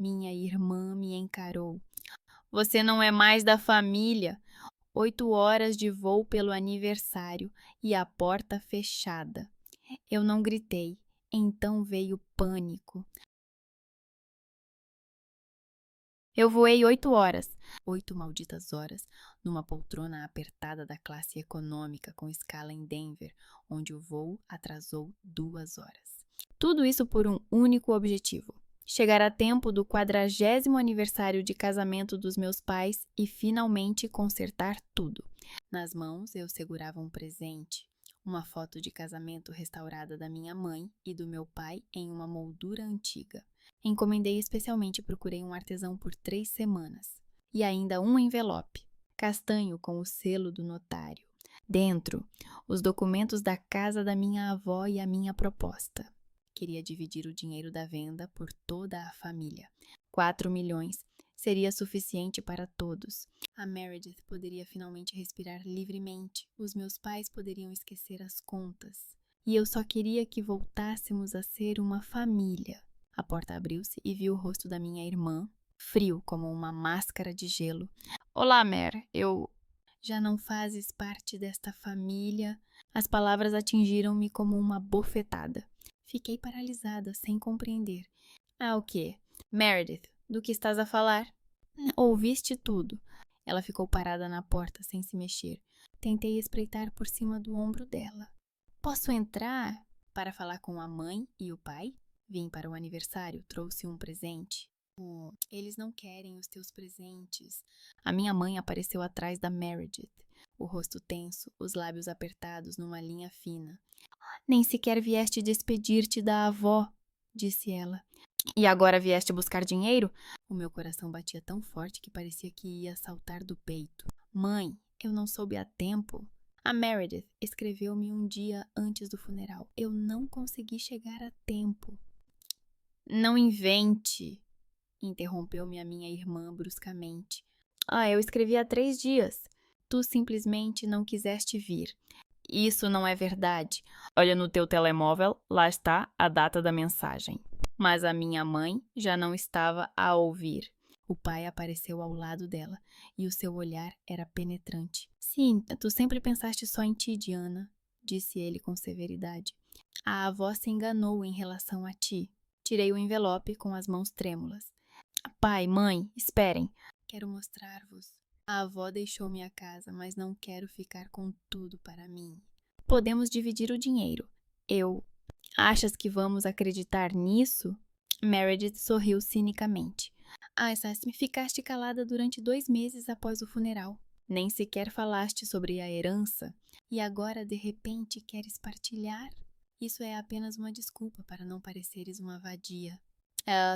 Minha irmã me encarou. Você não é mais da família. 8 horas de voo pelo aniversário e a porta fechada. Eu não gritei. Então veio pânico. Eu voei 8 horas, 8 malditas horas, numa poltrona apertada da classe econômica com escala em Denver, onde o voo atrasou 2 horas. Tudo isso por um único objetivo: chegar a tempo do 40º aniversário de casamento dos meus pais e finalmente consertar tudo. Nas mãos eu segurava um presente, uma foto de casamento restaurada da minha mãe e do meu pai em uma moldura antiga. Encomendei especialmente e procurei um artesão por 3 semanas. E ainda um envelope, castanho com o selo do notário. Dentro, os documentos da casa da minha avó e a minha proposta. Queria dividir o dinheiro da venda por toda a família. 4 milhões seria suficiente para todos. A Meredith poderia finalmente respirar livremente. Os meus pais poderiam esquecer as contas. E eu só queria que voltássemos a ser uma família. A porta abriu-se e vi o rosto da minha irmã, frio como uma máscara de gelo. Olá, Mer, já não fazes parte desta família. As palavras atingiram-me como uma bofetada. Fiquei paralisada, sem compreender. Ah, o quê? Meredith, do que estás a falar? Ouviste tudo. Ela ficou parada na porta, sem se mexer. Tentei espreitar por cima do ombro dela. Posso entrar? Para falar com a mãe e o pai? Vim para o aniversário, trouxe um presente. Eles não querem os teus presentes. A minha mãe apareceu atrás da Meredith, o rosto tenso, os lábios apertados numa linha fina. Nem sequer vieste despedir-te da avó, disse ela. E agora vieste buscar dinheiro? O meu coração batia tão forte que parecia que ia saltar do peito. Mãe, eu não soube a tempo. A Meredith escreveu-me um dia antes do funeral. Eu não consegui chegar a tempo. Não invente, interrompeu-me a minha irmã bruscamente. Eu escrevi há 3 dias. Tu simplesmente não quiseste vir. Isso não é verdade. Olha no teu telemóvel, lá está a data da mensagem. Mas a minha mãe já não estava a ouvir. O pai apareceu ao lado dela e o seu olhar era penetrante. Sim, tu sempre pensaste só em ti, Diana, disse ele com severidade. A avó se enganou em relação a ti. Tirei o envelope com as mãos trêmulas. Pai, mãe, esperem. Quero mostrar-vos. A avó deixou-me a casa, mas não quero ficar com tudo para mim. Podemos dividir o dinheiro. Achas que vamos acreditar nisso? Meredith sorriu cinicamente. Sassy, ficaste calada durante 2 meses após o funeral. Nem sequer falaste sobre a herança. E agora, de repente, queres partilhar? Isso é apenas uma desculpa para não pareceres uma vadia.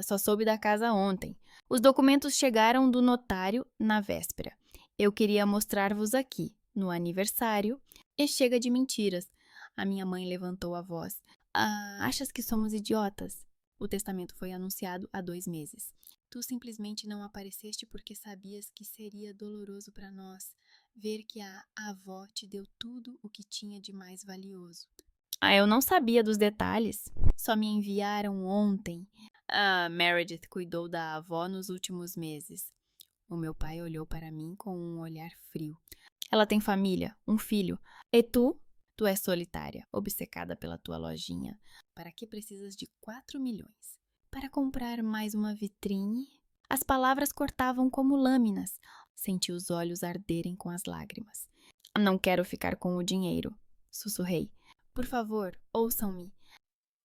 Só soube da casa ontem. Os documentos chegaram do notário na véspera. Eu queria mostrar-vos aqui, no aniversário. E chega de mentiras. A minha mãe levantou a voz. Achas que somos idiotas? O testamento foi anunciado há 2 meses. Tu simplesmente não apareceste porque sabias que seria doloroso para nós ver que a avó te deu tudo o que tinha de mais valioso. Eu não sabia dos detalhes. Só me enviaram ontem. Meredith cuidou da avó nos últimos meses. O meu pai olhou para mim com um olhar frio. Ela tem família, um filho. E tu? Tu és solitária, obcecada pela tua lojinha. Para que precisas de 4 milhões? Para comprar mais uma vitrine? As palavras cortavam como lâminas. Senti os olhos arderem com as lágrimas. Não quero ficar com o dinheiro, sussurrei. Por favor, ouçam-me.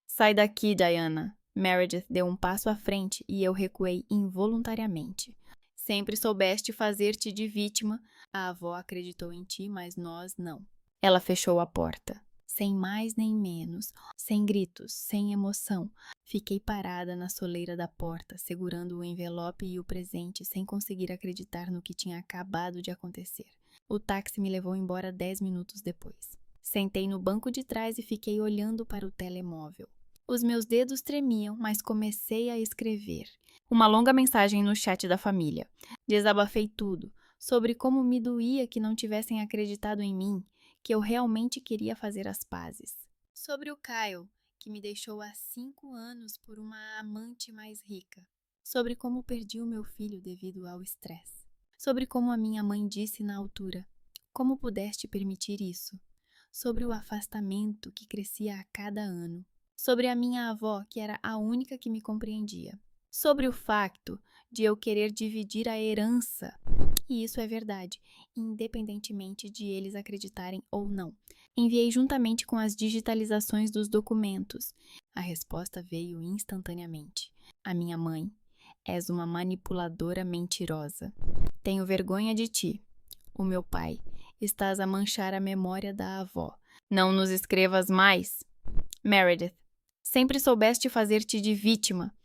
Sai daqui, Diana. Meredith deu um passo à frente e eu recuei involuntariamente. Sempre soubeste fazer-te de vítima. A avó acreditou em ti, mas nós não. Ela fechou a porta. Sem mais nem menos, sem gritos, sem emoção. Fiquei parada na soleira da porta, segurando o envelope e o presente, sem conseguir acreditar no que tinha acabado de acontecer. O táxi me levou embora 10 minutos depois. Sentei no banco de trás e fiquei olhando para o telemóvel. Os meus dedos tremiam, mas comecei a escrever. Uma longa mensagem no chat da família. Desabafei tudo, sobre como me doía que não tivessem acreditado em mim, que eu realmente queria fazer as pazes. Sobre o Kyle, que me deixou há 5 anos por uma amante mais rica. sobre como perdi o meu filho devido ao estresse, sobre como a minha mãe disse na altura: "Como pudeste permitir isso?", sobre o afastamento que crescia a cada ano, sobre a minha avó, que era a única que me compreendia, sobre o facto de eu querer dividir a herança. E isso é verdade, independentemente de eles acreditarem ou não. Enviei juntamente com as digitalizações dos documentos. A resposta veio instantaneamente. A minha mãe: "És uma manipuladora mentirosa. Tenho vergonha de ti." O meu pai: "Estás a manchar a memória da avó. Não nos escrevas mais." Meredith: "Sempre soubeste fazer-te de vítima."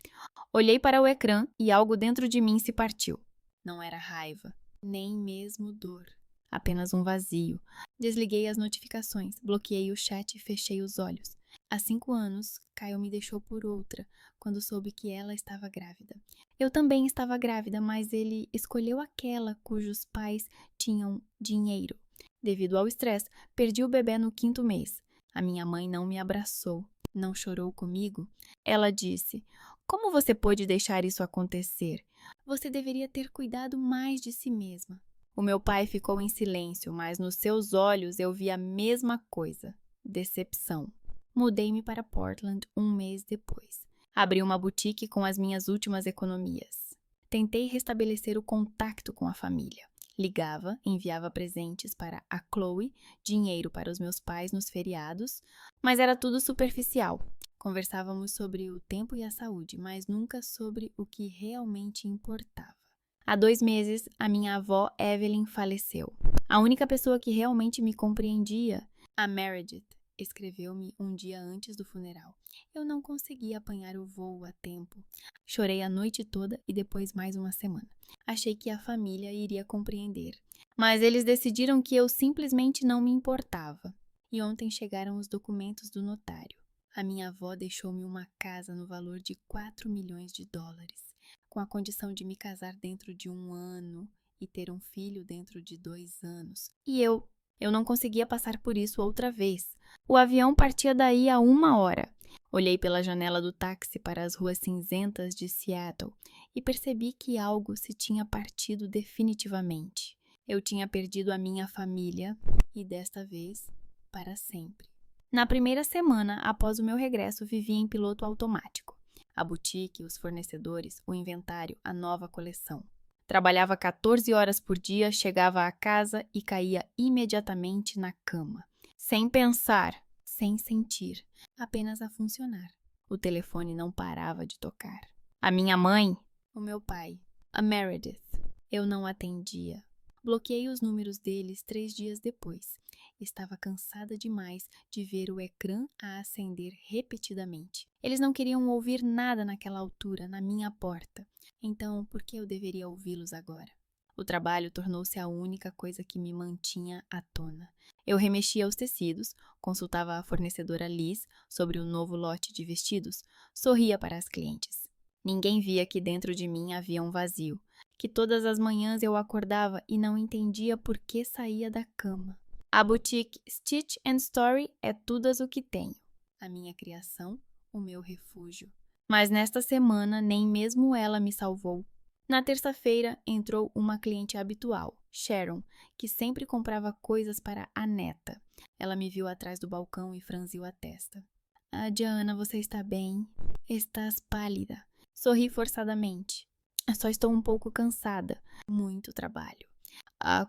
Olhei para o ecrã e algo dentro de mim se partiu. Não era raiva, nem mesmo dor. Apenas um vazio. Desliguei as notificações, bloqueei o chat e fechei os olhos. Há 5 anos, Kyle me deixou por outra, quando soube que ela estava grávida. Eu também estava grávida, mas ele escolheu aquela cujos pais tinham dinheiro. Devido ao estresse, perdi o bebê no 5º mês. A minha mãe não me abraçou, não chorou comigo. Ela disse: "Como você pôde deixar isso acontecer? Você deveria ter cuidado mais de si mesma." O meu pai ficou em silêncio, mas nos seus olhos eu vi a mesma coisa: decepção. Mudei-me para Portland 1 mês depois. Abri uma boutique com as minhas últimas economias. Tentei restabelecer o contato com a família. Ligava, enviava presentes para a Chloe, dinheiro para os meus pais nos feriados, mas era tudo superficial. Conversávamos sobre o tempo e a saúde, mas nunca sobre o que realmente importava. Há 2 meses, a minha avó Evelyn faleceu. A única pessoa que realmente me compreendia, a Meredith, escreveu-me um dia antes do funeral. Eu não consegui apanhar o voo a tempo. Chorei a noite toda e depois mais uma semana. Achei que a família iria compreender, mas eles decidiram que eu simplesmente não me importava. E ontem chegaram os documentos do notário. A minha avó deixou-me uma casa no valor de $4 milhões, com a condição de me casar dentro de 1 ano e ter um filho dentro de 2 anos. E eu não conseguia passar por isso outra vez. O avião partia daí a 1 hora. Olhei pela janela do táxi para as ruas cinzentas de Seattle e percebi que algo se tinha partido definitivamente. Eu tinha perdido a minha família e, desta vez, para sempre. Na primeira semana após o meu regresso, vivi em piloto automático. A boutique, os fornecedores, o inventário, a nova coleção. Trabalhava 14 horas por dia, chegava a casa e caía imediatamente na cama. Sem pensar, sem sentir, apenas a funcionar. O telefone não parava de tocar. A minha mãe, o meu pai, a Meredith. Eu não atendia. Bloqueei os números deles 3 dias depois. Estava cansada demais de ver o ecrã a acender repetidamente. Eles não queriam ouvir nada naquela altura, na minha porta. Então, por que eu deveria ouvi-los agora? O trabalho tornou-se a única coisa que me mantinha à tona. Eu remexia os tecidos, consultava a fornecedora Liz sobre o novo lote de vestidos, sorria para as clientes. Ninguém via que dentro de mim havia um vazio, que todas as manhãs eu acordava e não entendia por que saía da cama. A boutique Stitch & Story é tudo o que tenho. A minha criação, o meu refúgio. Mas nesta semana, nem mesmo ela me salvou. Na terça-feira, entrou uma cliente habitual, Sharon, que sempre comprava coisas para a neta. Ela me viu atrás do balcão e franziu a testa. "Ah, Diana, você está bem? Estás pálida." Sorri forçadamente. "Só estou um pouco cansada. Muito trabalho."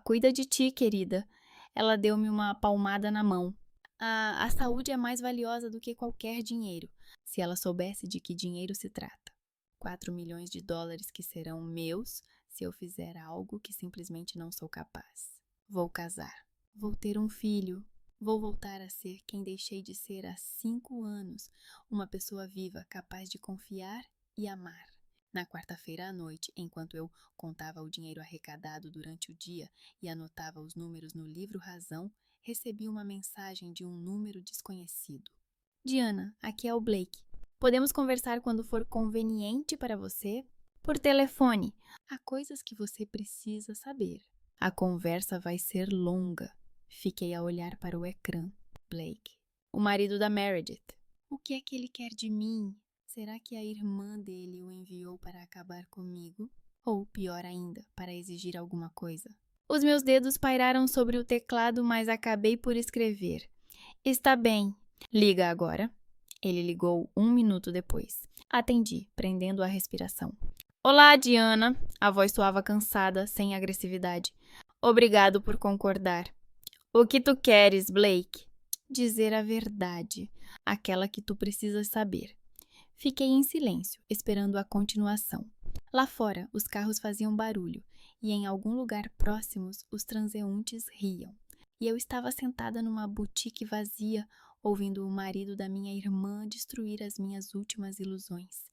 Cuida de ti, querida." Ela deu-me uma palmada na mão. A saúde é mais valiosa do que qualquer dinheiro, se ela soubesse de que dinheiro se trata. $4 milhões que serão meus se eu fizer algo que simplesmente não sou capaz. Vou casar. Vou ter um filho. Vou voltar a ser quem deixei de ser há 5 anos, uma pessoa viva, capaz de confiar e amar. Na quarta-feira à noite, enquanto eu contava o dinheiro arrecadado durante o dia e anotava os números no livro Razão, recebi uma mensagem de um número desconhecido. "Diana, aqui é o Blake. Podemos conversar quando for conveniente para você?" "Por telefone." "Há coisas que você precisa saber. A conversa vai ser longa." Fiquei a olhar para o ecrã. Blake. O marido da Meredith. O que é que ele quer de mim? Será que a irmã dele o enviou para acabar comigo? Ou, pior ainda, para exigir alguma coisa? Os meus dedos pairaram sobre o teclado, mas acabei por escrever. Está bem. Liga agora. Ele ligou 1 minuto depois. Atendi, prendendo a respiração. Olá, Diana. A voz soava cansada, sem agressividade. Obrigado por concordar. O que tu queres, Blake? Dizer a verdade, aquela que tu precisas saber. Fiquei em silêncio, esperando a continuação. Lá fora, os carros faziam barulho, e em algum lugar próximos, os transeuntes riam. E eu estava sentada numa boutique vazia, ouvindo o marido da minha irmã destruir as minhas últimas ilusões.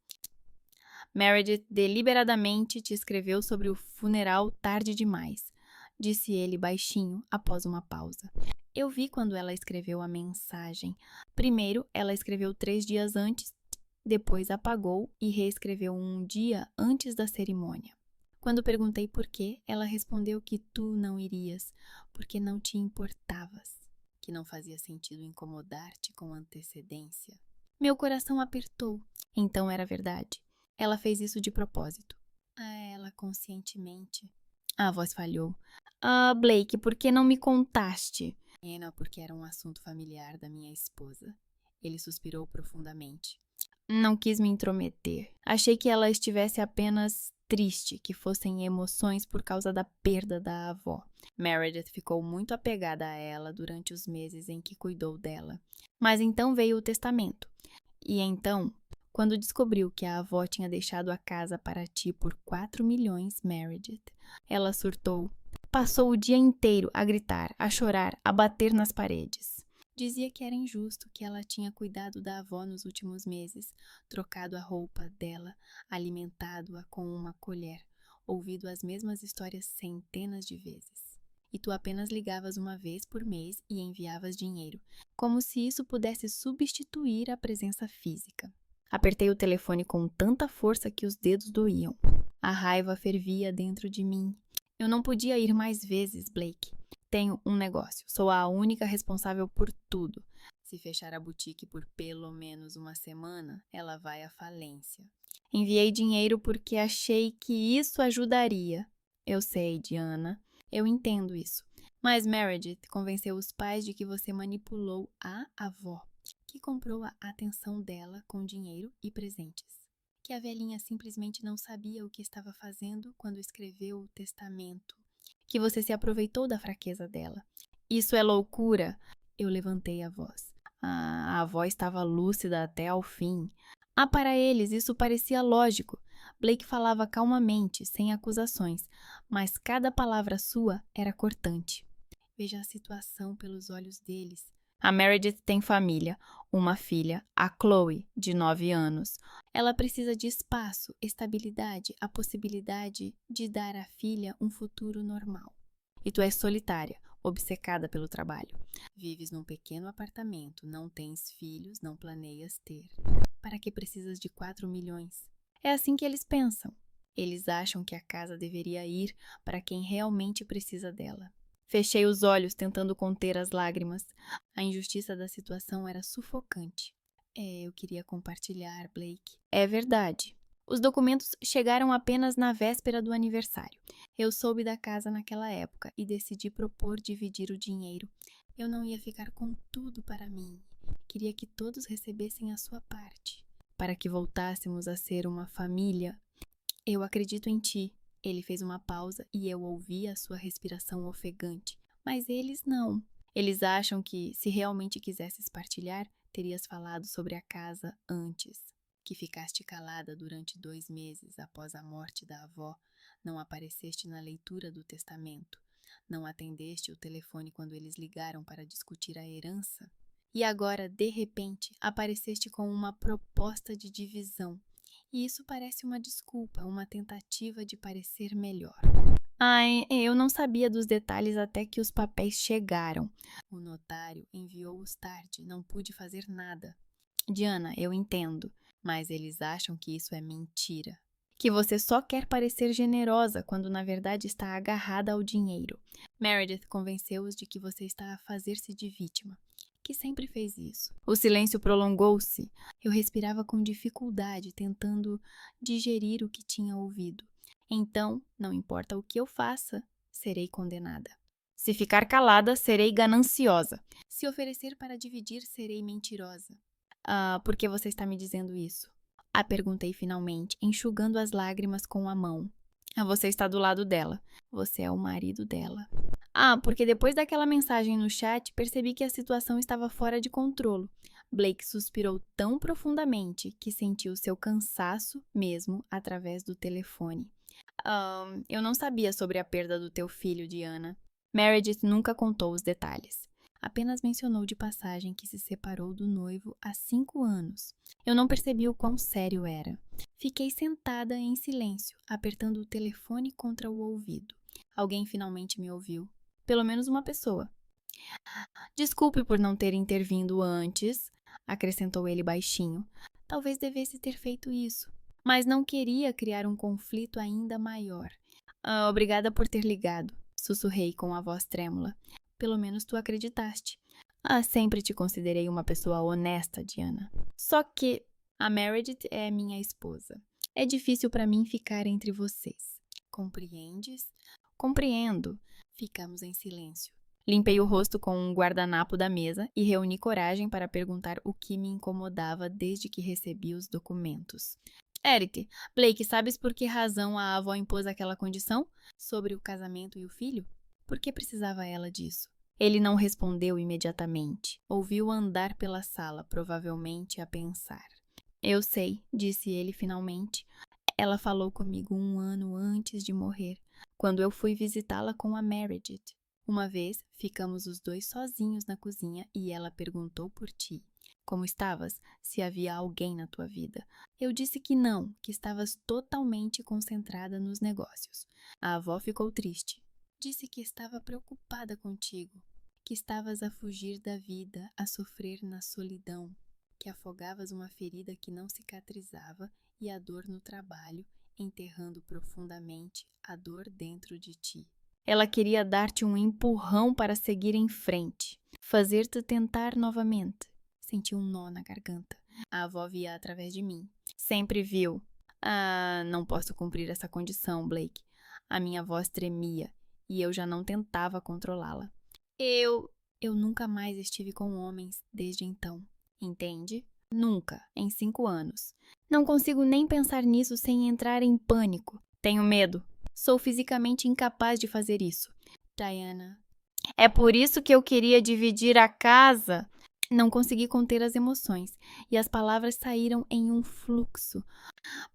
Meredith deliberadamente te escreveu sobre o funeral tarde demais, disse ele baixinho após uma pausa. Eu vi quando ela escreveu a mensagem. Primeiro, ela escreveu 3 dias antes, depois apagou e reescreveu um dia antes da cerimônia. Quando perguntei por quê, ela respondeu que tu não irias, porque não te importavas, que não fazia sentido incomodar-te com antecedência. Meu coração apertou. Então era verdade. Ela fez isso de propósito. Ela conscientemente. A voz falhou. Blake, por que não me contaste? Não, porque era um assunto familiar da minha esposa. Ele suspirou profundamente. Não quis me intrometer. Achei que ela estivesse apenas triste, que fossem emoções por causa da perda da avó. Meredith ficou muito apegada a ela durante os meses em que cuidou dela. Mas então veio o testamento. E então, quando descobriu que a avó tinha deixado a casa para ti por 4 milhões, Meredith, ela surtou. Passou o dia inteiro a gritar, a chorar, a bater nas paredes. Dizia que era injusto, que ela tinha cuidado da avó nos últimos meses, trocado a roupa dela, alimentado-a com uma colher, ouvido as mesmas histórias centenas de vezes. E tu apenas ligavas uma vez por mês e enviavas dinheiro, como se isso pudesse substituir a presença física. Apertei o telefone com tanta força que os dedos doíam. A raiva fervia dentro de mim. Eu não podia ir mais vezes, Blake. Tenho um negócio. Sou a única responsável por tudo. Se fechar a boutique por pelo menos uma semana, ela vai à falência. Enviei dinheiro porque achei que isso ajudaria. Eu sei, Diana. Eu entendo isso. Mas Meredith convenceu os pais de que você manipulou a avó, que comprou a atenção dela com dinheiro e presentes. Que a velhinha simplesmente não sabia o que estava fazendo quando escreveu o testamento. Que você se aproveitou da fraqueza dela. Isso é loucura! Eu levantei a voz. A avó estava lúcida até ao fim. Para eles isso parecia lógico. Blake falava calmamente, sem acusações, mas cada palavra sua era cortante. Veja a situação pelos olhos deles. A Meredith tem família, uma filha, a Chloe, de 9 anos. Ela precisa de espaço, estabilidade, a possibilidade de dar à filha um futuro normal. E tu és solitária, obcecada pelo trabalho. Vives num pequeno apartamento, não tens filhos, não planeias ter. Para que precisas de 4 milhões? É assim que eles pensam. Eles acham que a casa deveria ir para quem realmente precisa dela. Fechei os olhos tentando conter as lágrimas. A injustiça da situação era sufocante. Eu queria compartilhar, Blake. É verdade. Os documentos chegaram apenas na véspera do aniversário. Eu soube da casa naquela época e decidi propor dividir o dinheiro. Eu não ia ficar com tudo para mim. Queria que todos recebessem a sua parte. Para que voltássemos a ser uma família. Eu acredito em ti. Ele fez uma pausa e eu ouvi a sua respiração ofegante. Mas eles não. Eles acham que, se realmente quisesses partilhar, terias falado sobre a casa antes. Que ficaste calada durante 2 meses após a morte da avó. Não apareceste na leitura do testamento. Não atendeste o telefone quando eles ligaram para discutir a herança. E agora, de repente, apareceste com uma proposta de divisão. E isso parece uma desculpa, uma tentativa de parecer melhor. Eu não sabia dos detalhes até que os papéis chegaram. O notário enviou-os tarde, não pude fazer nada. Diana, eu entendo, mas eles acham que isso é mentira. Que você só quer parecer generosa quando na verdade está agarrada ao dinheiro. Meredith convenceu-os de que você está a fazer-se de vítima. que sempre fez isso. O silêncio prolongou-se. Eu respirava com dificuldade, tentando digerir o que tinha ouvido. Então, não importa o que eu faça, serei condenada. Se ficar calada, serei gananciosa. Se oferecer para dividir, serei mentirosa. Por que você está me dizendo isso? Perguntei finalmente, enxugando as lágrimas com a mão. Você está do lado dela. Você é o marido dela. Porque depois daquela mensagem no chat, percebi que a situação estava fora de controle. Blake suspirou tão profundamente que sentiu seu cansaço mesmo através do telefone. Eu não sabia sobre a perda do teu filho, Diana. Meredith nunca contou os detalhes. Apenas mencionou de passagem que se separou do noivo há 5 anos. Eu não percebi o quão sério era. Fiquei sentada em silêncio, apertando o telefone contra o ouvido. Alguém finalmente me ouviu. Pelo menos uma pessoa. Desculpe por não ter intervindo antes, acrescentou ele baixinho. Talvez devesse ter feito isso, mas não queria criar um conflito ainda maior. Obrigada por ter ligado, sussurrei com a voz trêmula. Pelo menos tu acreditaste. Sempre te considerei uma pessoa honesta, Diana. Só que a Meredith é minha esposa. É difícil para mim ficar entre vocês. Compreendes? Compreendo. Ficamos em silêncio. Limpei o rosto com um guardanapo da mesa e reuni coragem para perguntar o que me incomodava desde que recebi os documentos. Eric, Blake, sabes por que razão a avó impôs aquela condição? Sobre o casamento e o filho? Por que precisava ela disso? Ele não respondeu imediatamente. Ouviu andar pela sala, provavelmente a pensar. Eu sei, disse ele finalmente. Ela falou comigo 1 ano antes de morrer, quando eu fui visitá-la com a Meredith. Uma vez, ficamos os dois sozinhos na cozinha e ela perguntou por ti. Como estavas? Se havia alguém na tua vida. Eu disse que não, que estavas totalmente concentrada nos negócios. A avó ficou triste. Disse que estava preocupada contigo, que estavas a fugir da vida, a sofrer na solidão, que afogavas uma ferida que não cicatrizava e a dor no trabalho, enterrando profundamente a dor dentro de ti. Ela queria dar-te um empurrão para seguir em frente, fazer-te tentar novamente. Senti um nó na garganta. A avó via através de mim. Sempre viu. Não posso cumprir essa condição, Blake. A minha voz tremia e eu já não tentava controlá-la. Eu nunca mais estive com homens desde então, entende? Nunca, em 5 anos. Não consigo nem pensar nisso sem entrar em pânico. Tenho medo. Sou fisicamente incapaz de fazer isso. Diana. É por isso que eu queria dividir a casa. Não consegui conter as emoções e as palavras saíram em um fluxo.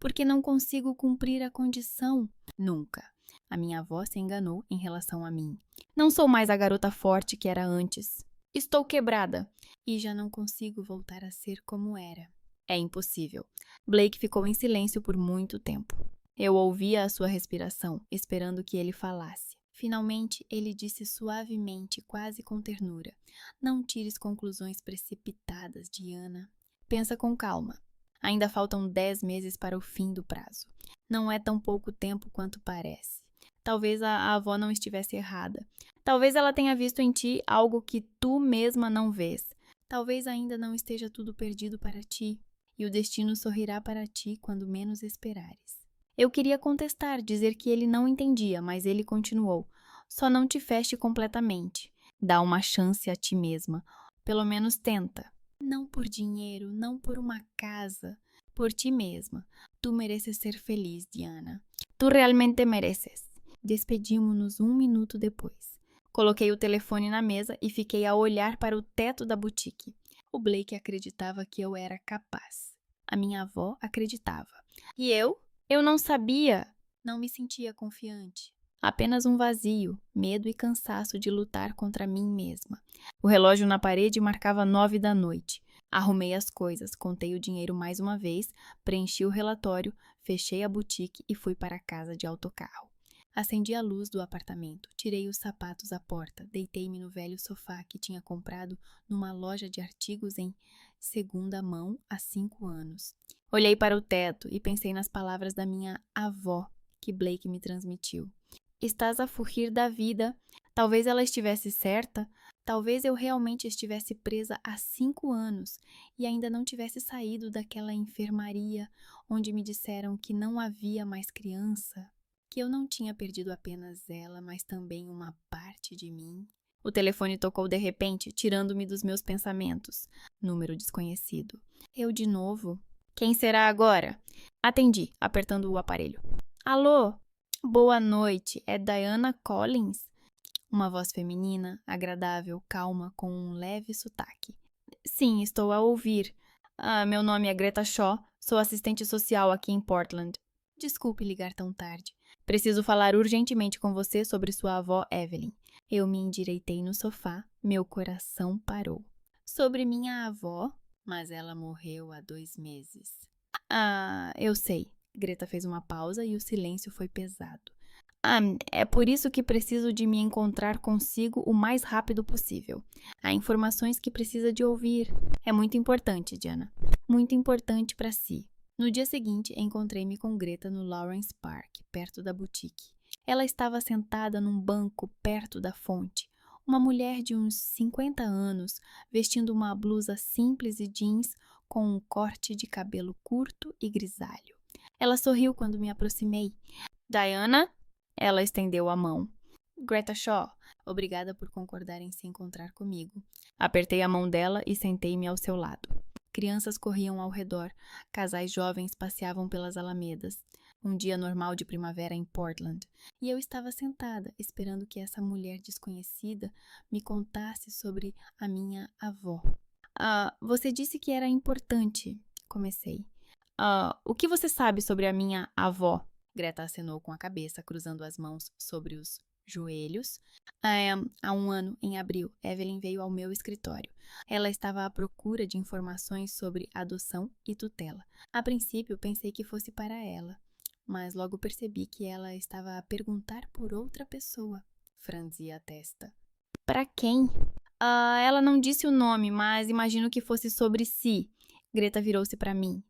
Porque não consigo cumprir a condição. Nunca. A minha avó se enganou em relação a mim. Não sou mais a garota forte que era antes. Estou quebrada e já não consigo voltar a ser como era. É impossível. Blake ficou em silêncio por muito tempo. Eu ouvia a sua respiração, esperando que ele falasse. Finalmente, ele disse suavemente, quase com ternura. Não tires conclusões precipitadas, Diana. Pensa com calma. Ainda faltam 10 meses para o fim do prazo. Não é tão pouco tempo quanto parece. Talvez a avó não estivesse errada. Talvez ela tenha visto em ti algo que tu mesma não vês. Talvez ainda não esteja tudo perdido para ti, e o destino sorrirá para ti quando menos esperares. Eu queria contestar, dizer que ele não entendia, mas ele continuou. Só não te feche completamente. Dá uma chance a ti mesma. Pelo menos tenta. Não por dinheiro, não por uma casa. Por ti mesma. Tu mereces ser feliz, Diana. Tu realmente mereces. Despedimo-nos 1 minuto depois. Coloquei o telefone na mesa e fiquei a olhar para o teto da boutique. O Blake acreditava que eu era capaz. A minha avó acreditava. E eu? Eu não sabia. Não me sentia confiante. Apenas um vazio, medo e cansaço de lutar contra mim mesma. O relógio na parede marcava 9 da noite. Arrumei as coisas, contei o dinheiro mais uma vez, preenchi o relatório, fechei a boutique e fui para a casa de autocarro. Acendi a luz do apartamento, tirei os sapatos à porta, deitei-me no velho sofá que tinha comprado numa loja de artigos em segunda mão há 5 anos. Olhei para o teto e pensei nas palavras da minha avó que Blake me transmitiu. Estás a fugir da vida. Talvez ela estivesse certa. Talvez eu realmente estivesse presa há 5 anos e ainda não tivesse saído daquela enfermaria onde me disseram que não havia mais criança, que eu não tinha perdido apenas ela, mas também uma parte de mim. O telefone tocou de repente, tirando-me dos meus pensamentos. Número desconhecido. Eu de novo. Quem será agora? Atendi, apertando o aparelho. Alô? Boa noite, é Diana Collins? Uma voz feminina, agradável, calma, com um leve sotaque. Sim, estou a ouvir. Meu nome é Greta Shaw, sou assistente social aqui em Portland. Desculpe ligar tão tarde. Preciso falar urgentemente com você sobre sua avó Evelyn. Eu me endireitei no sofá, meu coração parou. Sobre minha avó? Mas ela morreu há 2 meses. Eu sei. Greta fez uma pausa e o silêncio foi pesado. É por isso que preciso de me encontrar consigo o mais rápido possível. Há informações que precisa de ouvir. É muito importante, Diana. Muito importante para si. No dia seguinte, encontrei-me com Greta no Lawrence Park, perto da boutique. Ela estava sentada num banco perto da fonte. Uma mulher de uns 50 anos, vestindo uma blusa simples e jeans com um corte de cabelo curto e grisalho. Ela sorriu quando me aproximei. Diana? Ela estendeu a mão. Greta Shaw, obrigada por concordar em se encontrar comigo. Apertei a mão dela e sentei-me ao seu lado. Crianças corriam ao redor, casais jovens passeavam pelas alamedas. Um dia normal de primavera em Portland. E eu estava sentada, esperando que essa mulher desconhecida me contasse sobre a minha avó. Você disse que era importante, comecei. O que você sabe sobre a minha avó? Greta acenou com a cabeça, cruzando as mãos sobre os joelhos. Há 1 ano, em abril, Evelyn veio ao meu escritório. Ela estava à procura de informações sobre adoção e tutela. A princípio, pensei que fosse para ela, mas logo percebi que ela estava a perguntar por outra pessoa. Franzi a testa. Para quem? Ela não disse o nome, mas imagino que fosse sobre si. Greta virou-se para mim.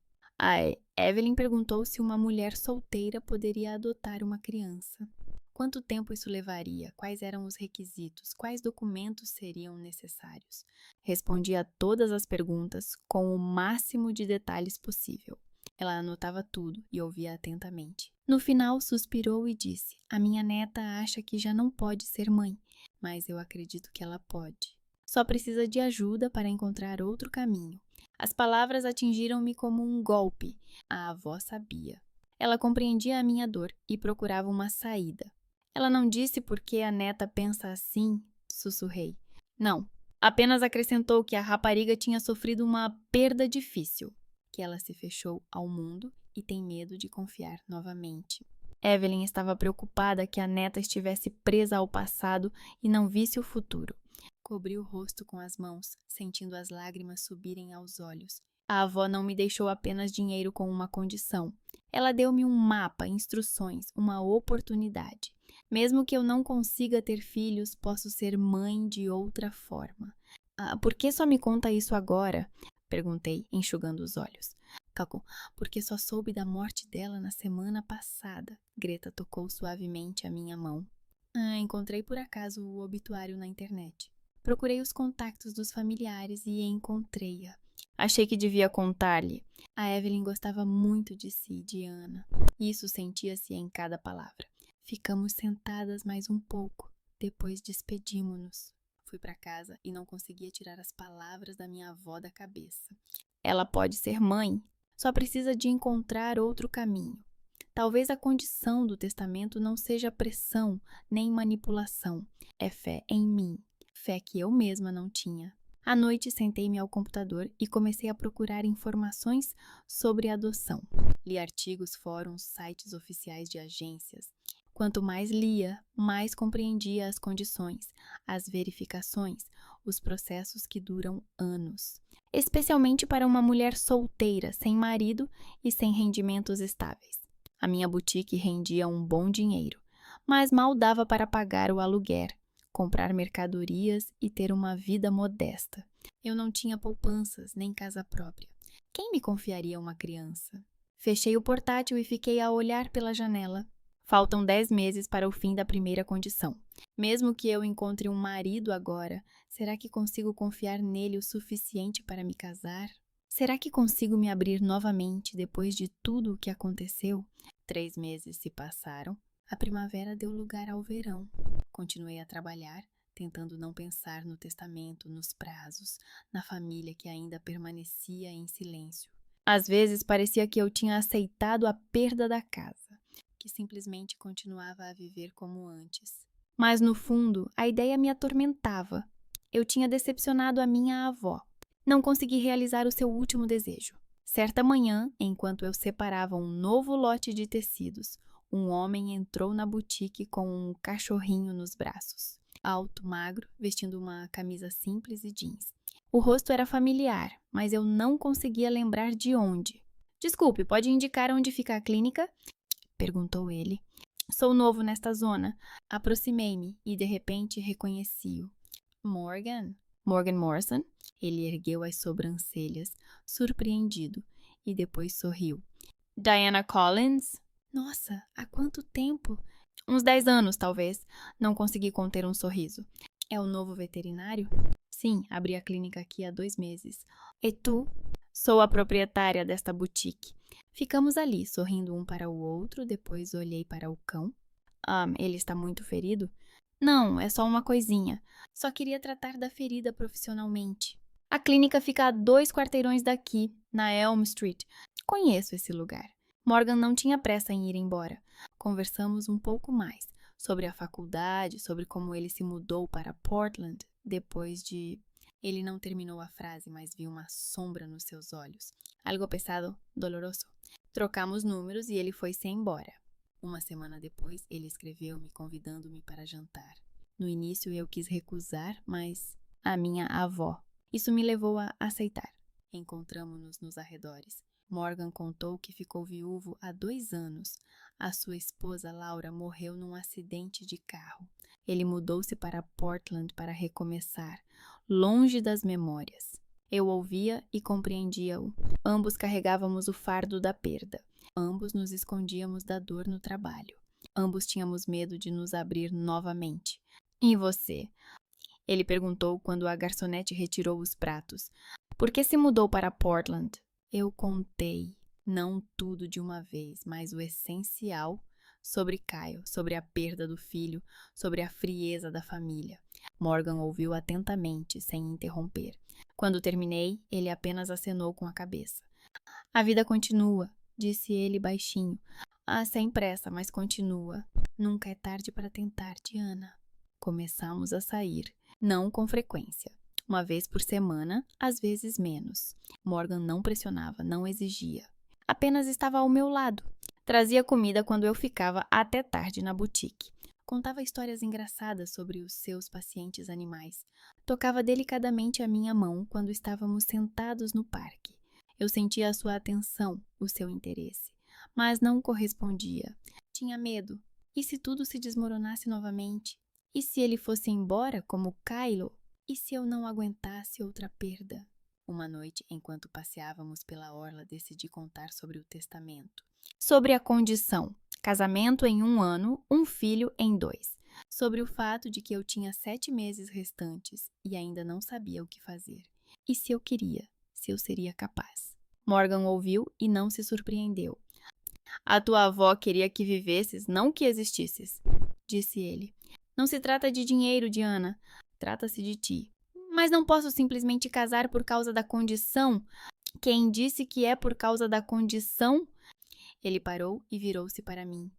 Evelyn perguntou se uma mulher solteira poderia adotar uma criança. Quanto tempo isso levaria? Quais eram os requisitos? Quais documentos seriam necessários? Respondi a todas as perguntas com o máximo de detalhes possível. Ela anotava tudo e ouvia atentamente. No final, suspirou e disse: A minha neta acha que já não pode ser mãe, mas eu acredito que ela pode. Só precisa de ajuda para encontrar outro caminho. As palavras atingiram-me como um golpe. A avó sabia. Ela compreendia a minha dor e procurava uma saída. Ela não disse por que a neta pensa assim, sussurrei. Não, apenas acrescentou que a rapariga tinha sofrido uma perda difícil, que ela se fechou ao mundo e tem medo de confiar novamente. Evelyn estava preocupada que a neta estivesse presa ao passado e não visse o futuro. Cobri o rosto com as mãos, sentindo as lágrimas subirem aos olhos. A avó não me deixou apenas dinheiro com uma condição. Ela deu-me um mapa, instruções, uma oportunidade. Mesmo que eu não consiga ter filhos, posso ser mãe de outra forma. Por que só me conta isso agora? Perguntei, enxugando os olhos. Calcou, porque só soube da morte dela na semana passada. Greta tocou suavemente a minha mão. Encontrei por acaso o obituário na internet. Procurei os contactos dos familiares e encontrei-a. Achei que devia contar-lhe. A Evelyn gostava muito de si, de Ana. Isso sentia-se em cada palavra. Ficamos sentadas mais um pouco. Depois despedimo-nos. Fui para casa e não conseguia tirar as palavras da minha avó da cabeça. Ela pode ser mãe. Só precisa de encontrar outro caminho. Talvez a condição do testamento não seja pressão nem manipulação. É fé em mim. Fé que eu mesma não tinha. À noite, sentei-me ao computador e comecei a procurar informações sobre adoção. Li artigos, fóruns, sites oficiais de agências. Quanto mais lia, mais compreendia as condições, as verificações, os processos que duram anos. Especialmente para uma mulher solteira, sem marido e sem rendimentos estáveis. A minha boutique rendia um bom dinheiro, mas mal dava para pagar o aluguer, comprar mercadorias e ter uma vida modesta. Eu não tinha poupanças nem casa própria. Quem me confiaria uma criança? Fechei o portátil e fiquei a olhar pela janela. Faltam 10 meses para o fim da primeira condição. Mesmo que eu encontre um marido agora, será que consigo confiar nele o suficiente para me casar? Será que consigo me abrir novamente depois de tudo o que aconteceu? 3 meses se passaram. A primavera deu lugar ao verão. Continuei a trabalhar, tentando não pensar no testamento, nos prazos, na família que ainda permanecia em silêncio. Às vezes parecia que eu tinha aceitado a perda da casa, que simplesmente continuava a viver como antes. Mas no fundo, a ideia me atormentava. Eu tinha decepcionado a minha avó. Não consegui realizar o seu último desejo. Certa manhã, enquanto eu separava um novo lote de tecidos, um homem entrou na boutique com um cachorrinho nos braços. Alto, magro, vestindo uma camisa simples e jeans. O rosto era familiar, mas eu não conseguia lembrar de onde. Desculpe, pode indicar onde fica a clínica? Perguntou ele. Sou novo nesta zona. Aproximei-me e de repente reconheci-o. Morgan? Morgan Morrison? Ele ergueu as sobrancelhas, surpreendido, e depois sorriu. Diana Collins? Nossa, há quanto tempo? Uns 10 anos, talvez. Não consegui conter um sorriso. É o novo veterinário? Sim, abri a clínica aqui há 2 meses. E tu? Sou a proprietária desta boutique. Ficamos ali, sorrindo um para o outro, depois olhei para o cão. Ele está muito ferido? Não, é só uma coisinha. Só queria tratar da ferida profissionalmente. A clínica fica a 2 quarteirões daqui, na Elm Street. Conheço esse lugar. Morgan não tinha pressa em ir embora. Conversamos um pouco mais sobre a faculdade, sobre como ele se mudou para Portland depois de... Ele não terminou a frase, mas vi uma sombra nos seus olhos. Algo pesado, doloroso. Trocamos números e ele foi-se embora. Uma semana depois, ele escreveu-me convidando-me para jantar. No início eu quis recusar, mas a minha avó. Isso me levou a aceitar. Encontramo-nos nos arredores. Morgan contou que ficou viúvo há 2 anos. A sua esposa Laura morreu num acidente de carro. Ele mudou-se para Portland para recomeçar, longe das memórias. Eu ouvia e compreendia-o. Ambos carregávamos o fardo da perda. Ambos nos escondíamos da dor no trabalho. Ambos tínhamos medo de nos abrir novamente. E você? Ele perguntou quando a garçonete retirou os pratos. Por que se mudou para Portland? Eu contei, não tudo de uma vez, mas o essencial sobre Kyle, sobre a perda do filho, sobre a frieza da família. Morgan ouviu atentamente, sem interromper. Quando terminei, ele apenas acenou com a cabeça. A vida continua, disse ele baixinho. Sem pressa, mas continua. Nunca é tarde para tentar, Diana. Começamos a sair, não com frequência. Uma vez por semana, às vezes menos. Morgan não pressionava, não exigia. Apenas estava ao meu lado. Trazia comida quando eu ficava até tarde na boutique. Contava histórias engraçadas sobre os seus pacientes animais. Tocava delicadamente a minha mão quando estávamos sentados no parque. Eu sentia a sua atenção, o seu interesse, mas não correspondia. Tinha medo. E se tudo se desmoronasse novamente? E se ele fosse embora, como Kylo? E se eu não aguentasse outra perda? Uma noite, enquanto passeávamos pela orla, decidi contar sobre o testamento. Sobre a condição, casamento em 1 ano, um filho em 2. Sobre o fato de que eu tinha 7 meses restantes e ainda não sabia o que fazer. E se eu queria, se eu seria capaz. Morgan ouviu e não se surpreendeu. A tua avó queria que vivesses, não que existisses, disse ele. Não se trata de dinheiro, Diana. Trata-se de ti. Mas não posso simplesmente casar por causa da condição. Quem disse que é por causa da condição? Ele parou e virou-se para mim.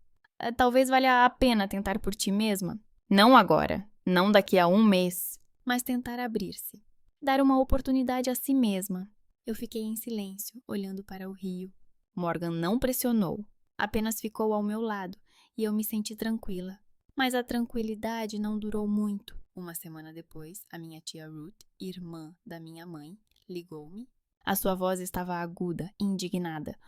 Talvez valha a pena tentar por ti mesma. Não agora, não daqui a 1 mês, mas tentar abrir-se. Dar uma oportunidade a si mesma. Eu fiquei em silêncio, olhando para o rio. Morgan não pressionou, apenas ficou ao meu lado e eu me senti tranquila. Mas a tranquilidade não durou muito. Uma semana depois, a minha tia Ruth, irmã da minha mãe, ligou-me. A sua voz estava aguda, indignada.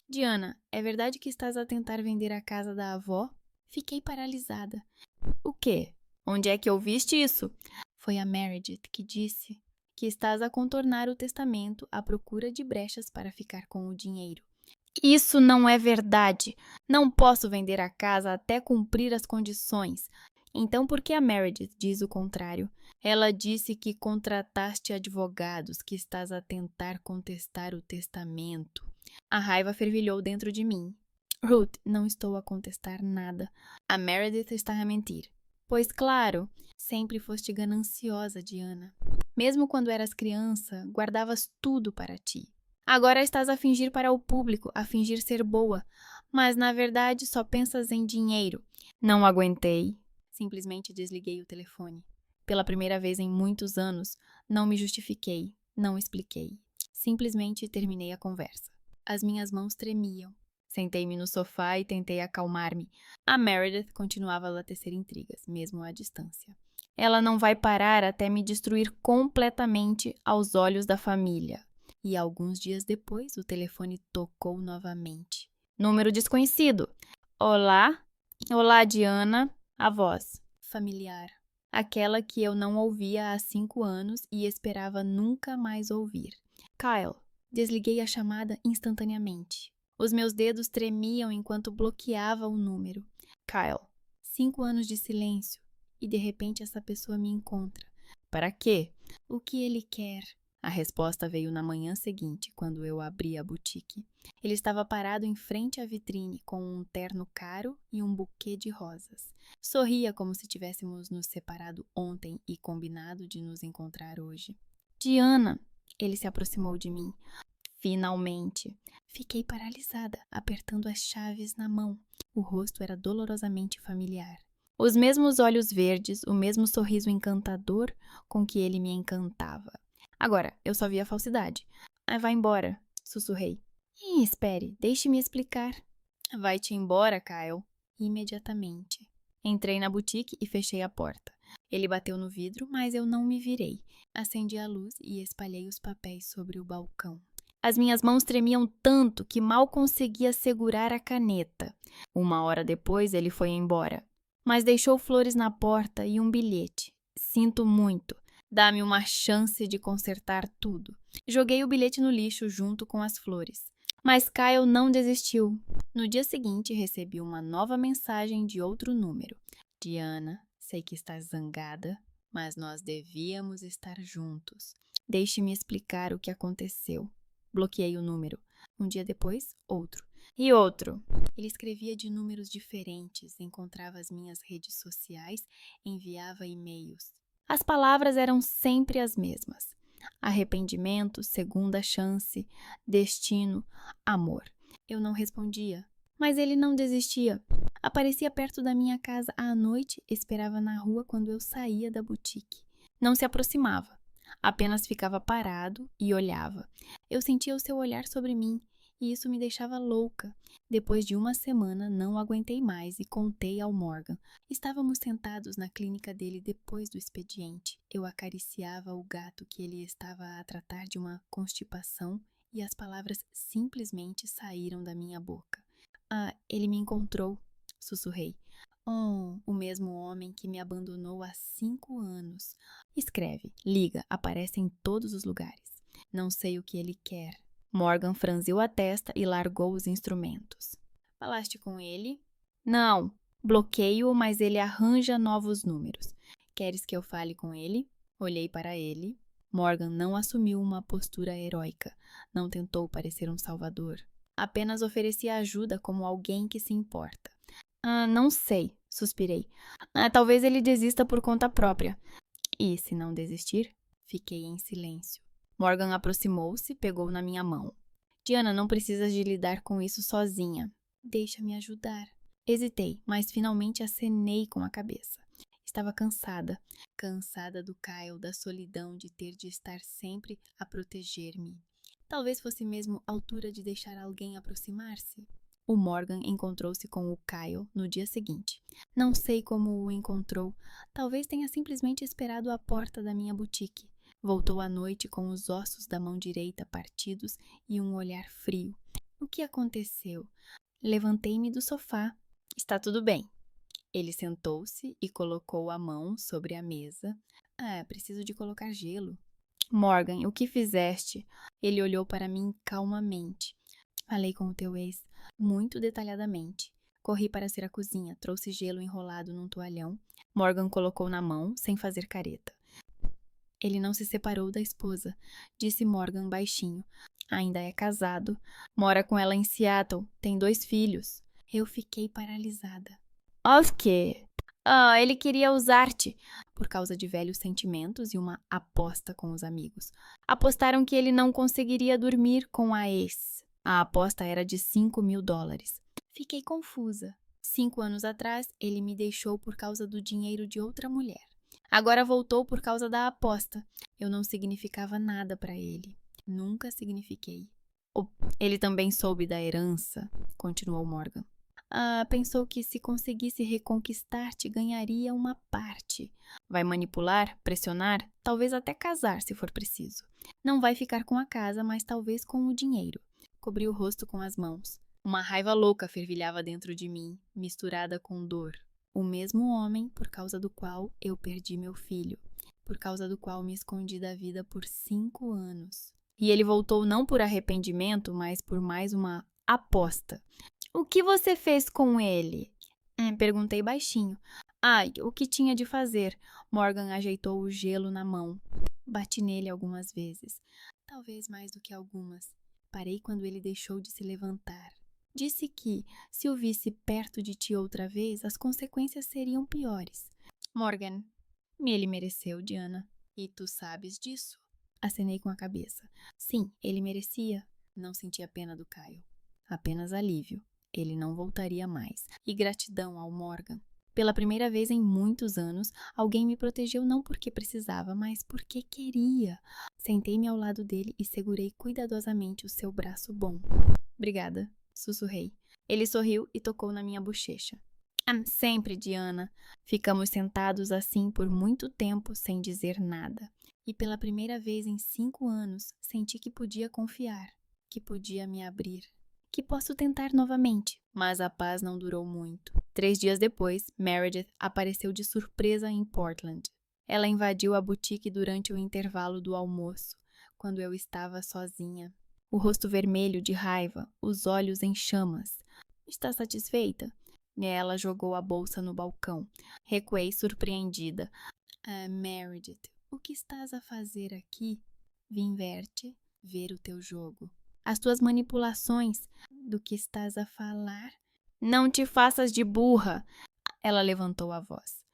Diana, é verdade que estás a tentar vender a casa da avó? Fiquei paralisada. O quê? Onde é que ouviste isso? Foi a Meredith que disse que estás a contornar o testamento à procura de brechas para ficar com o dinheiro. Isso não é verdade. Não posso vender a casa até cumprir as condições. Então, por que a Meredith diz o contrário? Ela disse que contrataste advogados, que estás a tentar contestar o testamento. A raiva fervilhou dentro de mim. Ruth, não estou a contestar nada. A Meredith está a mentir. Pois claro, sempre foste gananciosa, Diana. Mesmo quando eras criança, guardavas tudo para ti. Agora estás a fingir para o público, a fingir ser boa, mas na verdade só pensas em dinheiro. Não aguentei. Simplesmente desliguei o telefone. Pela primeira vez em muitos anos, não me justifiquei, não expliquei. Simplesmente terminei a conversa. As minhas mãos tremiam. Sentei-me no sofá e tentei acalmar-me. A Meredith continuava a tecer intrigas, mesmo à distância. Ela não vai parar até me destruir completamente aos olhos da família. E alguns dias depois, o telefone tocou novamente. Número desconhecido. Olá? Olá, Diana. A voz. Familiar. Aquela que eu não ouvia há 5 anos e esperava nunca mais ouvir. Kyle. Desliguei a chamada instantaneamente. Os meus dedos tremiam enquanto bloqueava o número. Kyle. 5 anos de silêncio. E de repente essa pessoa me encontra. Para quê? O que ele quer? A resposta veio na manhã seguinte, quando eu abri a boutique. Ele estava parado em frente à vitrine, com um terno caro e um buquê de rosas. Sorria como se tivéssemos nos separado ontem e combinado de nos encontrar hoje. Diana! Ele se aproximou de mim. Finalmente! Fiquei paralisada, apertando as chaves na mão. O rosto era dolorosamente familiar. Os mesmos olhos verdes, o mesmo sorriso encantador com que ele me encantava. Agora, eu só vi a falsidade. Vai embora, sussurrei. Espere, deixe-me explicar. Vai-te embora, Kyle. Imediatamente. Entrei na boutique e fechei a porta. Ele bateu no vidro, mas eu não me virei. Acendi a luz e espalhei os papéis sobre o balcão. As minhas mãos tremiam tanto que mal conseguia segurar a caneta. 1 hora depois, ele foi embora. Mas deixou flores na porta e um bilhete. Sinto muito. Dá-me uma chance de consertar tudo. Joguei o bilhete no lixo junto com as flores. Mas Kyle não desistiu. No dia seguinte, recebi uma nova mensagem de outro número. Diana, sei que estás zangada, mas nós devíamos estar juntos. Deixe-me explicar o que aconteceu. Bloqueei o número. Um dia depois, outro. E outro. Ele escrevia de números diferentes, encontrava as minhas redes sociais, enviava e-mails. As palavras eram sempre as mesmas. Arrependimento, segunda chance, destino, amor. Eu não respondia, mas ele não desistia. Aparecia perto da minha casa à noite, esperava na rua quando eu saía da boutique. Não se aproximava, apenas ficava parado e olhava. Eu sentia o seu olhar sobre mim e isso me deixava louca. Depois de 1 semana, não aguentei mais e contei ao Morgan. Estávamos sentados na clínica dele depois do expediente. Eu acariciava o gato que ele estava a tratar de uma constipação e as palavras simplesmente saíram da minha boca. Ele me encontrou, sussurrei. Oh, o mesmo homem que me abandonou há 5 anos. Escreve, liga, aparece em todos os lugares. Não sei o que ele quer. Morgan franziu a testa e largou os instrumentos. Falaste com ele? Não. Bloqueio-o, mas ele arranja novos números. Queres que eu fale com ele? Olhei para ele. Morgan não assumiu uma postura heróica. Não tentou parecer um salvador. Apenas oferecia ajuda como alguém que se importa. Não sei, suspirei. Talvez ele desista por conta própria. E, se não desistir? Fiquei em silêncio. Morgan aproximou-se, pegou na minha mão. Diana, não precisas de lidar com isso sozinha. Deixa-me ajudar. Hesitei, mas finalmente acenei com a cabeça. Estava cansada. Cansada do Kyle, da solidão de ter de estar sempre a proteger-me. Talvez fosse mesmo a altura de deixar alguém aproximar-se. O Morgan encontrou-se com o Kyle no dia seguinte. Não sei como o encontrou. Talvez tenha simplesmente esperado à porta da minha boutique. Voltou à noite com os ossos da mão direita partidos e um olhar frio. O que aconteceu? Levantei-me do sofá. Está tudo bem. Ele sentou-se e colocou a mão sobre a mesa. Preciso de colocar gelo. Morgan, o que fizeste? Ele olhou para mim calmamente. Falei com o teu ex muito detalhadamente. Corri para ser à cozinha, trouxe gelo enrolado num toalhão. Morgan colocou na mão, sem fazer careta. Ele não se separou da esposa, disse Morgan baixinho. Ainda é casado, mora com ela em Seattle, tem 2 filhos. Eu fiquei paralisada. O quê? Ele queria usar-te, por causa de velhos sentimentos e uma aposta com os amigos. Apostaram que ele não conseguiria dormir com a ex. A aposta era de $5.000. Fiquei confusa. 5 anos atrás, ele me deixou por causa do dinheiro de outra mulher. Agora voltou por causa da aposta. Eu não significava nada para ele. Nunca signifiquei. Ele também soube da herança, continuou Morgan. Pensou que se conseguisse reconquistar-te, ganharia uma parte. Vai manipular, pressionar, talvez até casar, se for preciso. Não vai ficar com a casa, mas talvez com o dinheiro. Cobri o rosto com as mãos. Uma raiva louca fervilhava dentro de mim, misturada com dor. O mesmo homem por causa do qual eu perdi meu filho, por causa do qual me escondi da vida por 5 anos. E ele voltou não por arrependimento, mas por mais uma aposta. O que você fez com ele? Perguntei baixinho. O que tinha de fazer? Morgan ajeitou o gelo na mão. Bati nele algumas vezes. Talvez mais do que algumas. Parei quando ele deixou de se levantar. Disse que, se o visse perto de ti outra vez, as consequências seriam piores. Morgan, ele mereceu, Diana. E tu sabes disso? Acenei com a cabeça. Sim, ele merecia. Não sentia pena do Kyle. Apenas alívio. Ele não voltaria mais. E gratidão ao Morgan. Pela primeira vez em muitos anos, alguém me protegeu não porque precisava, mas porque queria. Sentei-me ao lado dele e segurei cuidadosamente o seu braço bom. Obrigada, sussurrei. Ele sorriu e tocou na minha bochecha. Sempre, Diana. Ficamos sentados assim por muito tempo sem dizer nada. E pela primeira vez em 5 anos, senti que podia confiar, que podia me abrir. Que posso tentar novamente, mas a paz não durou muito. 3 dias depois, Meredith apareceu de surpresa em Portland. Ela invadiu a boutique durante o intervalo do almoço, quando eu estava sozinha. O rosto vermelho de raiva, os olhos em chamas. Está satisfeita? Ela jogou a bolsa no balcão. Recuei surpreendida. Meredith, o que estás a fazer aqui? Vim ver-te, ver o teu jogo. As tuas manipulações, do que estás a falar? Não te faças de burra! Ela levantou a voz.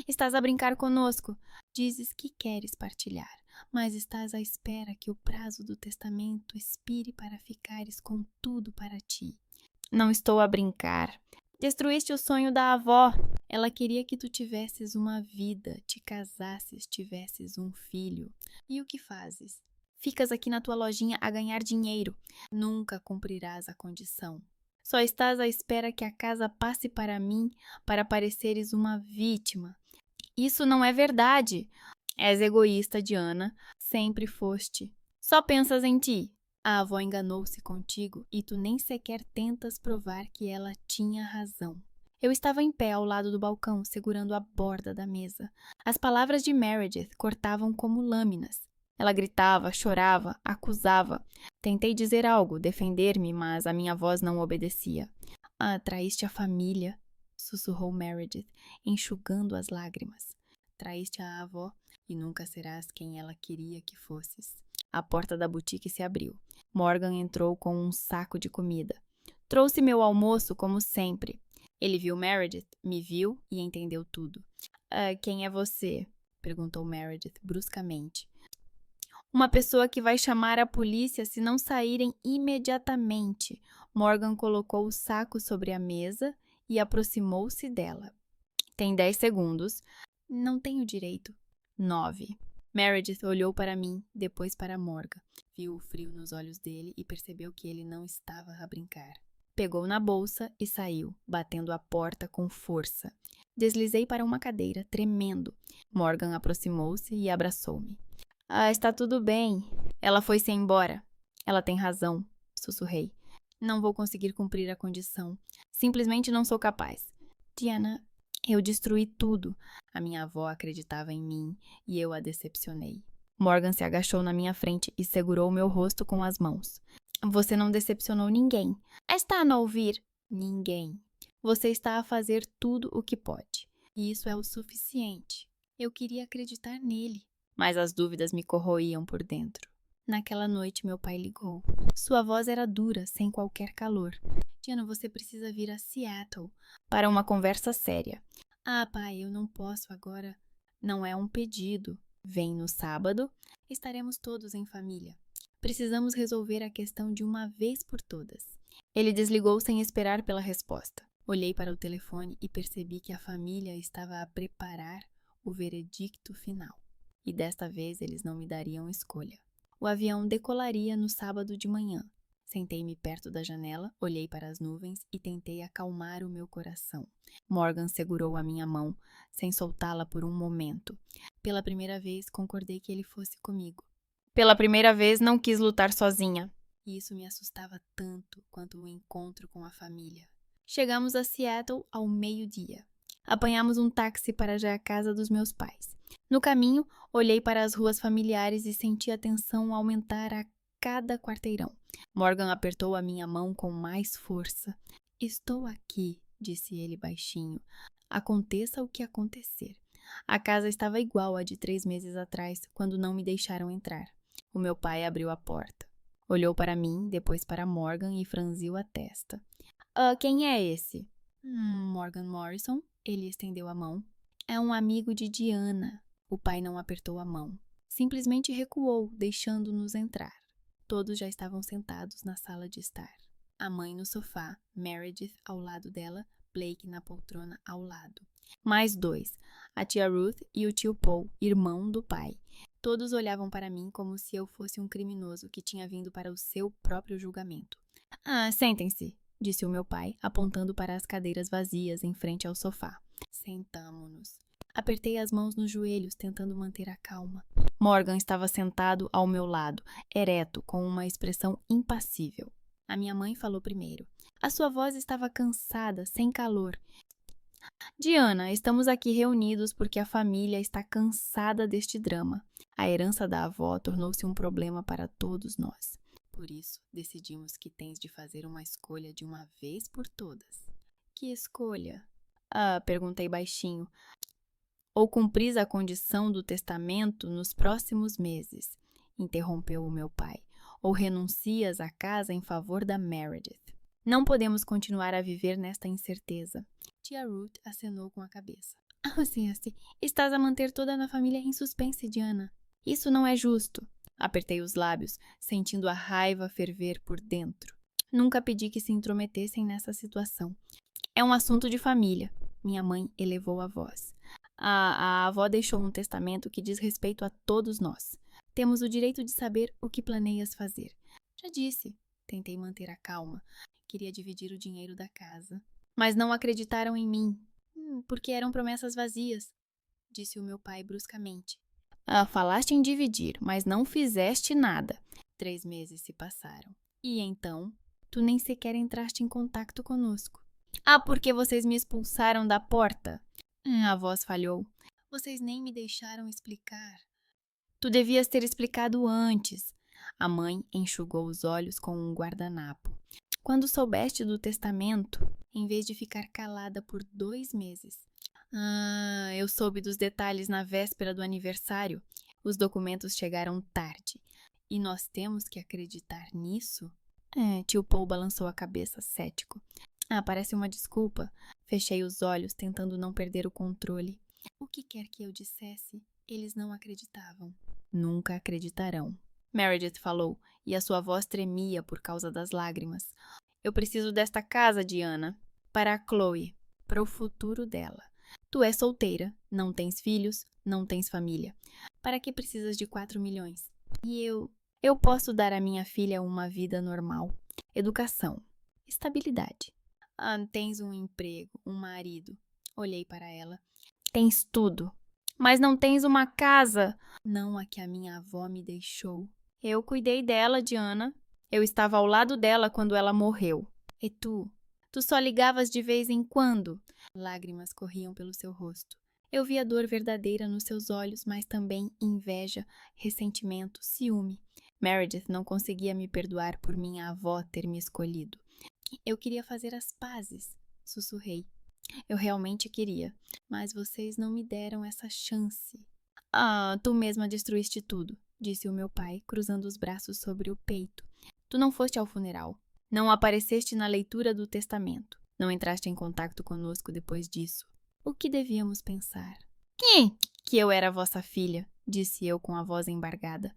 Estás a brincar conosco. Dizes que queres partilhar, mas estás à espera que o prazo do testamento expire para ficares com tudo para ti. Não estou a brincar. Destruíste o sonho da avó. Ela queria que tu tivesses uma vida, te casasses, tivesses um filho. E o que fazes? Ficas aqui na tua lojinha a ganhar dinheiro. Nunca cumprirás a condição. Só estás à espera que a casa passe para mim, para pareceres uma vítima. Isso não é verdade. És egoísta, Diana. Sempre foste. Só pensas em ti. A avó enganou-se contigo e tu nem sequer tentas provar que ela tinha razão. Eu estava em pé ao lado do balcão, segurando a borda da mesa. As palavras de Meredith cortavam como lâminas. Ela gritava, chorava, acusava. Tentei dizer algo, defender-me, mas a minha voz não obedecia. Traíste a família, sussurrou Meredith, enxugando as lágrimas. Traíste a avó e nunca serás quem ela queria que fosses. A porta da boutique se abriu. Morgan entrou com um saco de comida. Trouxe meu almoço, como sempre. Ele viu Meredith, me viu e entendeu tudo. Quem é você? Perguntou Meredith bruscamente. Uma pessoa que vai chamar a polícia se não saírem imediatamente. Morgan colocou o saco sobre a mesa e aproximou-se dela. Tem 10 segundos. Não tenho direito. 9. Meredith olhou para mim, depois para Morgan. Viu o frio nos olhos dele e percebeu que ele não estava a brincar. Pegou na bolsa e saiu, batendo a porta com força. Deslizei para uma cadeira, tremendo. Morgan aproximou-se e abraçou-me. Está tudo bem. Ela foi-se embora. Ela tem razão, sussurrei. Não vou conseguir cumprir a condição. Simplesmente não sou capaz. Diana, eu destruí tudo. A minha avó acreditava em mim e eu a decepcionei. Morgan se agachou na minha frente e segurou meu rosto com as mãos. Você não decepcionou ninguém. Está a não ouvir? Ninguém. Você está a fazer tudo o que pode. E isso é o suficiente. Eu queria acreditar nele. Mas as dúvidas me corroíam por dentro. Naquela noite, meu pai ligou. Sua voz era dura, sem qualquer calor. Diana, você precisa vir a Seattle para uma conversa séria. Ah, pai, eu não posso agora. Não é um pedido. Vem no sábado. Estaremos todos em família. Precisamos resolver a questão de uma vez por todas. Ele desligou sem esperar pela resposta. Olhei para o telefone e percebi que a família estava a preparar o veredicto final. E desta vez eles não me dariam escolha. O avião decolaria no sábado de manhã. Sentei-me perto da janela, olhei para as nuvens e tentei acalmar o meu coração. Morgan segurou a minha mão, sem soltá-la por um momento. Pela primeira vez, concordei que ele fosse comigo. Pela primeira vez, não quis lutar sozinha. E isso me assustava tanto quanto o encontro com a família. Chegamos a Seattle ao meio-dia. Apanhamos um táxi para já a casa dos meus pais. No caminho, olhei para as ruas familiares e senti a tensão aumentar a cada quarteirão. Morgan apertou a minha mão com mais força. Estou aqui, disse ele baixinho. Aconteça o que acontecer. A casa estava igual à de 3 meses atrás, quando não me deixaram entrar. O meu pai abriu a porta. Olhou para mim, depois para Morgan e franziu a testa. Quem é esse? Morgan Morrison. Ele estendeu a mão. É um amigo de Diana. O pai não apertou a mão. Simplesmente recuou, deixando-nos entrar. Todos já estavam sentados na sala de estar. A mãe no sofá, Meredith ao lado dela, Blake na poltrona ao lado. Mais 2, a tia Ruth e o tio Paul, irmão do pai. Todos olhavam para mim como se eu fosse um criminoso que tinha vindo para o seu próprio julgamento. Sentem-se, disse o meu pai, apontando para as cadeiras vazias em frente ao sofá. Sentamo-nos. Apertei as mãos nos joelhos, tentando manter a calma. Morgan estava sentado ao meu lado, ereto, com uma expressão impassível. A minha mãe falou primeiro. A sua voz estava cansada, sem calor. Diana, estamos aqui reunidos porque a família está cansada deste drama. A herança da avó tornou-se um problema para todos nós. Por isso, decidimos que tens de fazer uma escolha de uma vez por todas. Que escolha? Perguntei baixinho. Ou cumpris a condição do testamento nos próximos meses, interrompeu o meu pai. Ou renuncias à casa em favor da Meredith. Não podemos continuar a viver nesta incerteza. Tia Ruth acenou com a cabeça. Estás a manter toda a família em suspense, Diana. Isso não é justo. Apertei os lábios, sentindo a raiva ferver por dentro. Nunca pedi que se intrometessem nessa situação. É um assunto de família. Minha mãe elevou a voz. A avó deixou um testamento que diz respeito a todos nós. Temos o direito de saber o que planeias fazer. Já disse. Tentei manter a calma. Queria dividir o dinheiro da casa. Mas não acreditaram em mim. Porque eram promessas vazias, disse o meu pai bruscamente. Falaste em dividir, mas não fizeste nada. 3 meses se passaram. E então, tu nem sequer entraste em contato conosco. Porque vocês me expulsaram da porta? A voz falhou. Vocês nem me deixaram explicar. Tu devias ter explicado antes. A mãe enxugou os olhos com um guardanapo. Quando soubeste do testamento, em vez de ficar calada por 2 meses. Eu soube dos detalhes na véspera do aniversário. Os documentos chegaram tarde. E nós temos que acreditar nisso? Tio Paul balançou a cabeça, cético. Parece uma desculpa. Fechei os olhos, tentando não perder o controle. O que quer que eu dissesse, eles não acreditavam. Nunca acreditarão. Meredith falou, e a sua voz tremia por causa das lágrimas. Eu preciso desta casa, Diana, para a Chloe, para o futuro dela. Tu és solteira, não tens filhos, não tens família. Para que precisas de 4 milhões? E eu posso dar à minha filha uma vida normal, educação, estabilidade. Tens um emprego, um marido. Olhei para ela. Tens tudo, mas não tens uma casa. Não a que a minha avó me deixou. Eu cuidei dela, Diana. Eu estava ao lado dela quando ela morreu. E tu? Tu só ligavas de vez em quando. Lágrimas corriam pelo seu rosto. Eu vi a dor verdadeira nos seus olhos, mas também inveja, ressentimento, ciúme. Meredith não conseguia me perdoar por minha avó ter me escolhido. Eu queria fazer as pazes, sussurrei. Eu realmente queria, mas vocês não me deram essa chance. Ah, tu mesma destruíste tudo, disse o meu pai, cruzando os braços sobre o peito. Tu não foste ao funeral. Não apareceste na leitura do testamento. Não entraste em contato conosco depois disso. O que devíamos pensar? Que eu era vossa filha, disse eu com a voz embargada.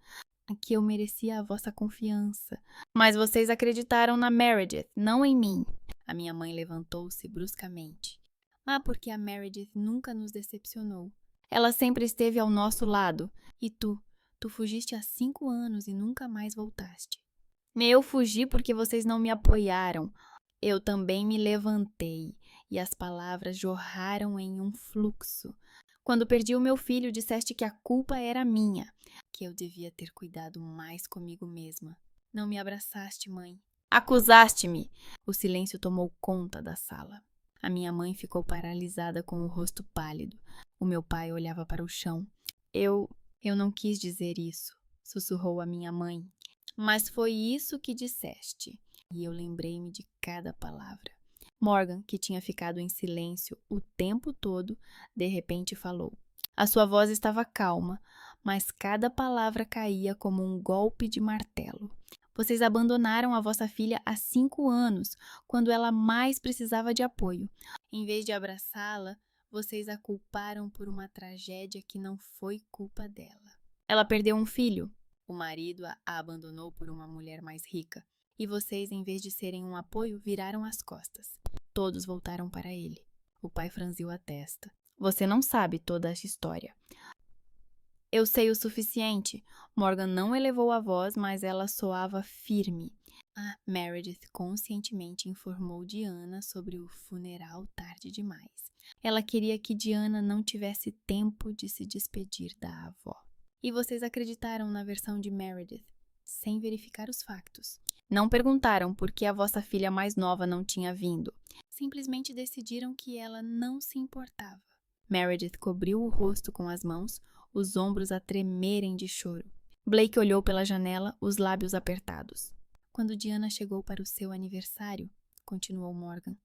Que eu merecia a vossa confiança. Mas vocês acreditaram na Meredith, não em mim. A minha mãe levantou-se bruscamente. Ah, porque a Meredith nunca nos decepcionou. Ela sempre esteve ao nosso lado. E tu fugiste há 5 anos e nunca mais voltaste. Eu fugi porque vocês não me apoiaram. Eu também me levantei, e as palavras jorraram em um fluxo. Quando perdi o meu filho, disseste que a culpa era minha, que eu devia ter cuidado mais comigo mesma. Não me abraçaste, mãe. Acusaste-me! O silêncio tomou conta da sala. A minha mãe ficou paralisada com o rosto pálido. O meu pai olhava para o chão. Eu não quis dizer isso, sussurrou a minha mãe. Mas foi isso que disseste. E eu lembrei-me de cada palavra. Morgan, que tinha ficado em silêncio o tempo todo, de repente falou. A sua voz estava calma, mas cada palavra caía como um golpe de martelo. Vocês abandonaram a vossa filha há 5 anos, quando ela mais precisava de apoio. Em vez de abraçá-la, vocês a culparam por uma tragédia que não foi culpa dela. Ela perdeu um filho. O marido a abandonou por uma mulher mais rica. E vocês, em vez de serem um apoio, viraram as costas. Todos voltaram para ele. O pai franziu a testa. Você não sabe toda essa história. Eu sei o suficiente. Morgan não elevou a voz, mas ela soava firme. A Meredith conscientemente informou Diana sobre o funeral tarde demais. Ela queria que Diana não tivesse tempo de se despedir da avó. E vocês acreditaram na versão de Meredith, sem verificar os factos. Não perguntaram por que a vossa filha mais nova não tinha vindo. Simplesmente decidiram que ela não se importava. Meredith cobriu o rosto com as mãos, os ombros a tremerem de choro. Blake olhou pela janela, os lábios apertados. Quando Diana chegou para o seu aniversário, continuou Morgan,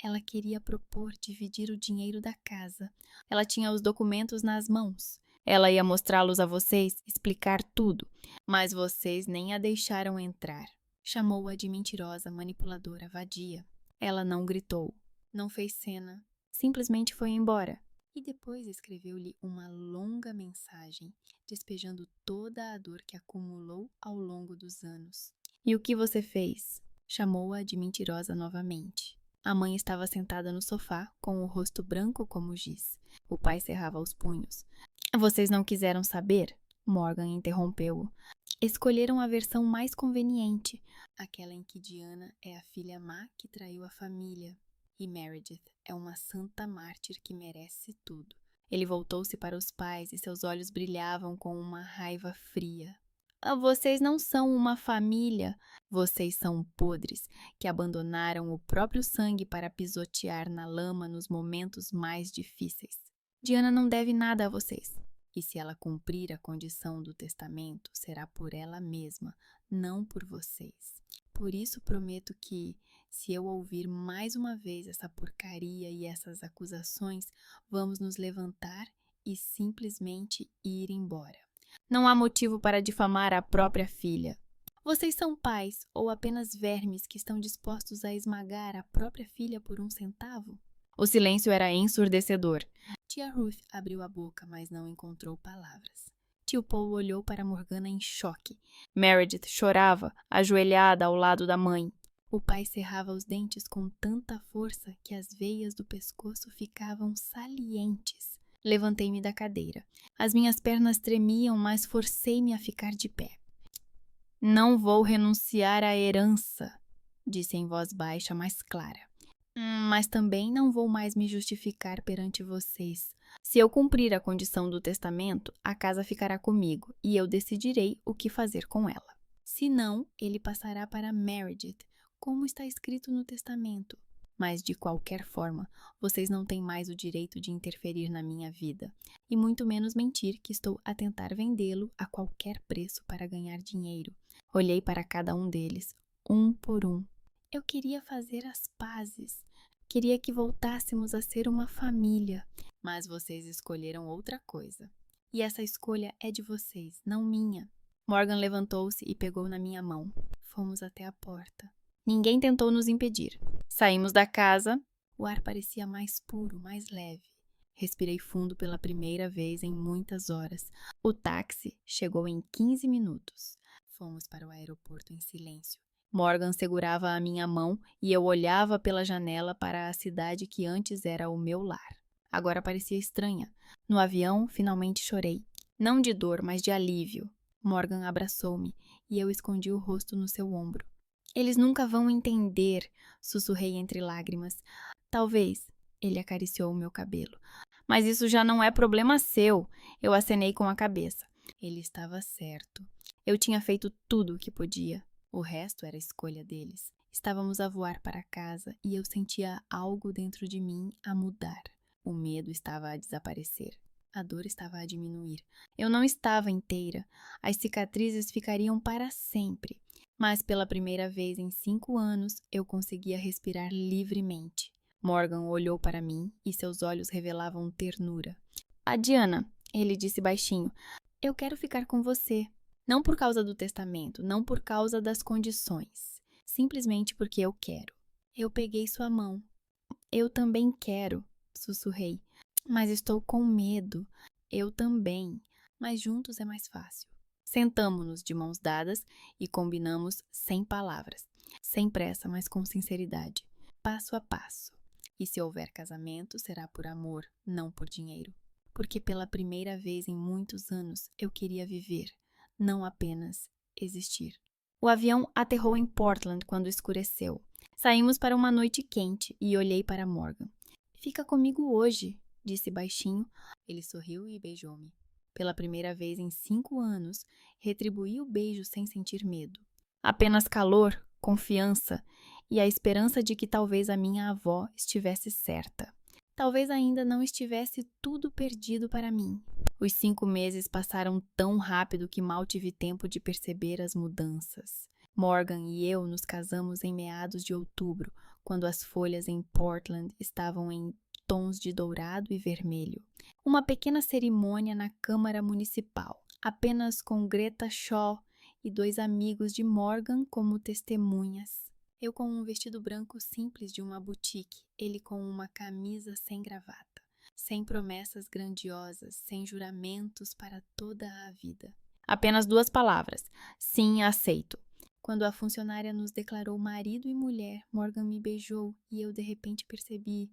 ela queria propor dividir o dinheiro da casa. Ela tinha os documentos nas mãos. Ela ia mostrá-los a vocês, explicar tudo, mas vocês nem a deixaram entrar. Chamou-a de mentirosa, manipuladora, vadia. Ela não gritou, não fez cena, simplesmente foi embora. E depois escreveu-lhe uma longa mensagem, despejando toda a dor que acumulou ao longo dos anos. E o que você fez? Chamou-a de mentirosa novamente. A mãe estava sentada no sofá, com o rosto branco como giz. O pai cerrava os punhos. Vocês não quiseram saber? Morgan interrompeu-o. Escolheram a versão mais conveniente, aquela em que Diana é a filha má que traiu a família. E Meredith é uma santa mártir que merece tudo. Ele voltou-se para os pais e seus olhos brilhavam com uma raiva fria. Vocês não são uma família. Vocês são podres, que abandonaram o próprio sangue para pisotear na lama nos momentos mais difíceis. Diana não deve nada a vocês. E se ela cumprir a condição do testamento, será por ela mesma, não por vocês. Por isso prometo que, se eu ouvir mais uma vez essa porcaria e essas acusações, vamos nos levantar e simplesmente ir embora. Não há motivo para difamar a própria filha. Vocês são pais ou apenas vermes que estão dispostos a esmagar a própria filha por 1 centavo? O silêncio era ensurdecedor. Tia Ruth abriu a boca, mas não encontrou palavras. Tio Paul olhou para Morgana em choque. Meredith chorava, ajoelhada ao lado da mãe. O pai cerrava os dentes com tanta força que as veias do pescoço ficavam salientes. Levantei-me da cadeira. As minhas pernas tremiam, mas forcei-me a ficar de pé. Não vou renunciar à herança, disse em voz baixa, mas clara. Mas também não vou mais me justificar perante vocês. Se eu cumprir a condição do testamento, a casa ficará comigo e eu decidirei o que fazer com ela. Se não, ele passará para Meredith, como está escrito no testamento. Mas, de qualquer forma, vocês não têm mais o direito de interferir na minha vida, e muito menos mentir que estou a tentar vendê-lo a qualquer preço para ganhar dinheiro. Olhei para cada um deles, um por um. Eu queria fazer as pazes. Queria que voltássemos a ser uma família. Mas vocês escolheram outra coisa. E essa escolha é de vocês, não minha. Morgan levantou-se e pegou na minha mão. Fomos até a porta. Ninguém tentou nos impedir. Saímos da casa. O ar parecia mais puro, mais leve. Respirei fundo pela primeira vez em muitas horas. O táxi chegou em 15 minutos. Fomos para o aeroporto em silêncio. Morgan segurava a minha mão e eu olhava pela janela para a cidade que antes era o meu lar. Agora parecia estranha. No avião, finalmente chorei. Não de dor, mas de alívio. Morgan abraçou-me e eu escondi o rosto no seu ombro. Eles nunca vão entender, sussurrei entre lágrimas. Talvez, ele acariciou o meu cabelo. Mas isso já não é problema seu, eu acenei com a cabeça. Ele estava certo. Eu tinha feito tudo o que podia. O resto era escolha deles. Estávamos a voar para casa e eu sentia algo dentro de mim a mudar. O medo estava a desaparecer. A dor estava a diminuir. Eu não estava inteira. As cicatrizes ficariam para sempre. Mas pela primeira vez em 5 anos, eu conseguia respirar livremente. Morgan olhou para mim e seus olhos revelavam ternura. Diana, ele disse baixinho, eu quero ficar com você. Não por causa do testamento, não por causa das condições. Simplesmente porque eu quero. Eu peguei sua mão. Eu também quero, sussurrei. Mas estou com medo. Eu também. Mas juntos é mais fácil. Sentamo-nos de mãos dadas e combinamos sem palavras. Sem pressa, mas com sinceridade. Passo a passo. E se houver casamento, será por amor, não por dinheiro. Porque pela primeira vez em muitos anos eu queria viver, não apenas existir. O avião aterrou em Portland quando escureceu. Saímos para uma noite quente e olhei para Morgan. Fica comigo hoje, disse baixinho. Ele sorriu e beijou-me. Pela primeira vez em 5 anos, retribuí o beijo sem sentir medo. Apenas calor, confiança e a esperança de que talvez a minha avó estivesse certa. Talvez ainda não estivesse tudo perdido para mim. Os 5 meses passaram tão rápido que mal tive tempo de perceber as mudanças. Morgan e eu nos casamos em meados de outubro, quando as folhas em Portland estavam em tons de dourado e vermelho. Uma pequena cerimônia na Câmara Municipal, apenas com Greta Shaw e 2 amigos de Morgan como testemunhas. Eu com um vestido branco simples de uma boutique, ele com uma camisa sem gravata, sem promessas grandiosas, sem juramentos para toda a vida. Apenas 2 palavras. Sim, aceito. Quando a funcionária nos declarou marido e mulher, Morgan me beijou e eu de repente percebi,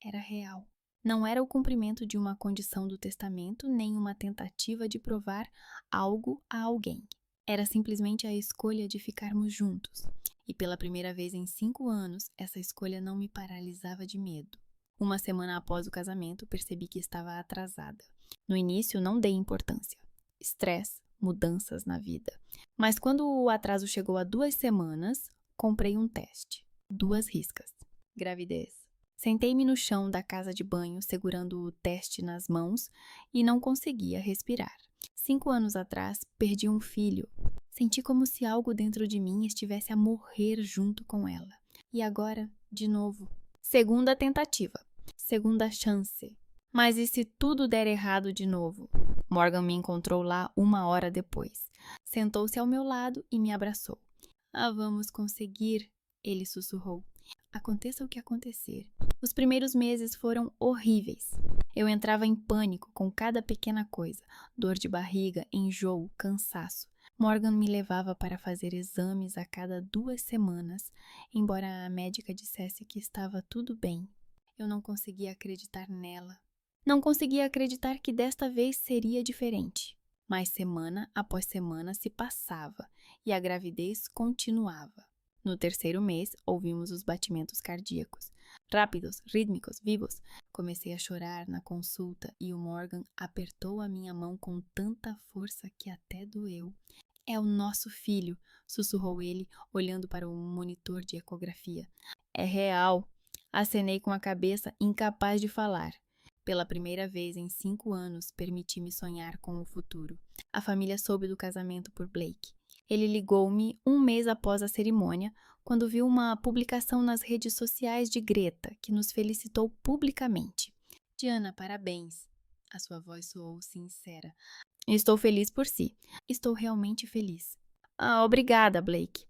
era real. Não era o cumprimento de uma condição do testamento, nem uma tentativa de provar algo a alguém. Era simplesmente a escolha de ficarmos juntos. E pela primeira vez em 5 anos, essa escolha não me paralisava de medo. Uma semana após o casamento, percebi que estava atrasada. No início, não dei importância. Estresse, mudanças na vida. Mas quando o atraso chegou a 2 semanas, comprei um teste. 2 riscas. Gravidez. Sentei-me no chão da casa de banho, segurando o teste nas mãos e não conseguia respirar. 5 anos atrás, perdi um filho. Senti como se algo dentro de mim estivesse a morrer junto com ela. E agora, de novo. Segunda tentativa. Segunda chance. Mas e se tudo der errado de novo? Morgan me encontrou lá 1 hora depois. Sentou-se ao meu lado e me abraçou. Vamos conseguir, ele sussurrou. Aconteça o que acontecer. Os primeiros meses foram horríveis. Eu entrava em pânico com cada pequena coisa. Dor de barriga, enjoo, cansaço. Morgan me levava para fazer exames a cada 2 semanas, embora a médica dissesse que estava tudo bem. Eu não conseguia acreditar nela. Não conseguia acreditar que desta vez seria diferente. Mas semana após semana se passava e a gravidez continuava. No 3º mês, ouvimos os batimentos cardíacos. Rápidos, rítmicos, vivos. Comecei a chorar na consulta e o Morgan apertou a minha mão com tanta força que até doeu. É o nosso filho, sussurrou ele, olhando para o monitor de ecografia. É real. Acenei com a cabeça, incapaz de falar. Pela primeira vez em 5 anos, permiti-me sonhar com o futuro. A família soube do casamento por Blake. Ele ligou-me um mês após a cerimônia, quando viu uma publicação nas redes sociais de Greta, que nos felicitou publicamente. Diana, parabéns. A sua voz soou sincera. Estou feliz por si. Estou realmente feliz. Obrigada, Blake.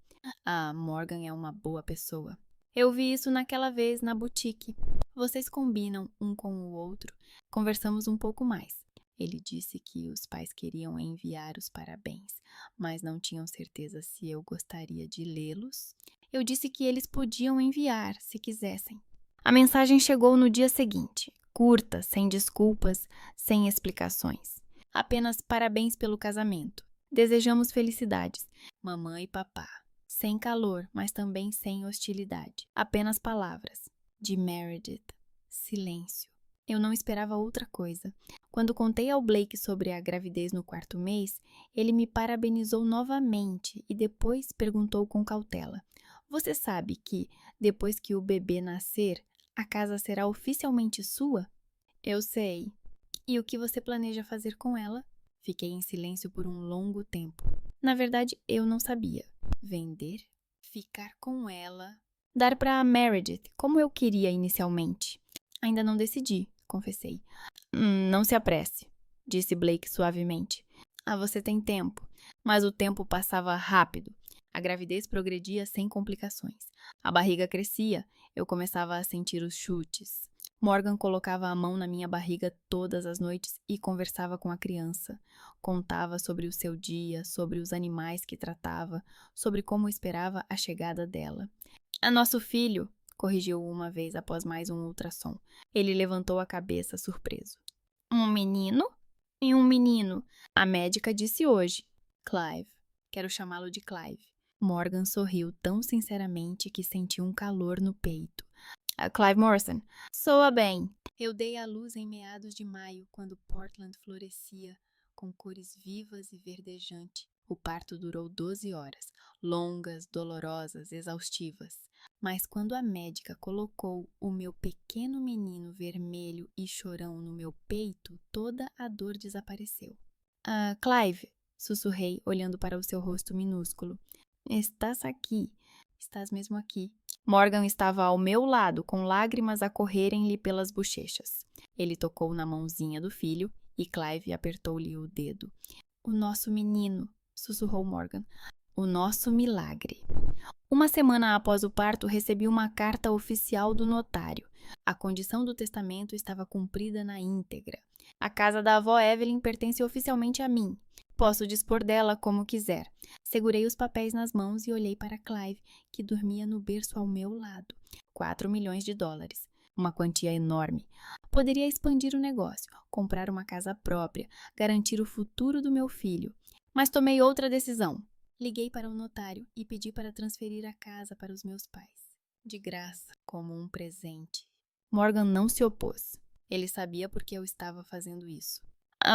Morgan é uma boa pessoa. Eu vi isso naquela vez na boutique. Vocês combinam um com o outro. Conversamos um pouco mais. Ele disse que os pais queriam enviar os parabéns, mas não tinham certeza se eu gostaria de lê-los. Eu disse que eles podiam enviar, se quisessem. A mensagem chegou no dia seguinte, curta, sem desculpas, sem explicações. Apenas parabéns pelo casamento. Desejamos felicidades, mamãe e papá. Sem calor, mas também sem hostilidade. Apenas palavras. De Meredith. Silêncio. Eu não esperava outra coisa. Quando contei ao Blake sobre a gravidez no 4º mês, ele me parabenizou novamente e depois perguntou com cautela. Você sabe que, depois que o bebê nascer, a casa será oficialmente sua? Eu sei. E o que você planeja fazer com ela? Fiquei em silêncio por um longo tempo. Na verdade, eu não sabia. Vender? Ficar com ela? Dar para Meredith, como eu queria inicialmente. Ainda não decidi, confessei. Não se apresse, disse Blake suavemente. Você tem tempo. Mas o tempo passava rápido. A gravidez progredia sem complicações. A barriga crescia. Eu começava a sentir os chutes. Morgan colocava a mão na minha barriga todas as noites e conversava com a criança. Contava sobre o seu dia, sobre os animais que tratava, sobre como esperava a chegada dela. Nosso filho, corrigiu uma vez após mais um ultrassom. Ele levantou a cabeça, surpreso. Um menino? E um menino? A médica disse hoje. Clive. Quero chamá-lo de Clive. Morgan sorriu tão sinceramente que senti um calor no peito. Clive Morrison. Soa bem. Eu dei à luz em meados de maio, quando Portland florescia, com cores vivas e verdejante. O parto durou 12 horas, longas, dolorosas, exaustivas. Mas quando a médica colocou o meu pequeno menino vermelho e chorão no meu peito, toda a dor desapareceu. Clive, sussurrei, olhando para o seu rosto minúsculo. Estás aqui. Estás mesmo aqui. Morgan estava ao meu lado, com lágrimas a correrem-lhe pelas bochechas. Ele tocou na mãozinha do filho e Clive apertou-lhe o dedo. O nosso menino, sussurrou Morgan. O nosso milagre. Uma semana após o parto, recebi uma carta oficial do notário. A condição do testamento estava cumprida na íntegra. A casa da avó Evelyn pertence oficialmente a mim. Posso dispor dela como quiser. Segurei os papéis nas mãos e olhei para Clive, que dormia no berço ao meu lado. 4 milhões de dólares. Uma quantia enorme. Poderia expandir o negócio, comprar uma casa própria, garantir o futuro do meu filho. Mas tomei outra decisão. Liguei para o notário e pedi para transferir a casa para os meus pais. De graça, como um presente. Morgan não se opôs. Ele sabia por que eu estava fazendo isso.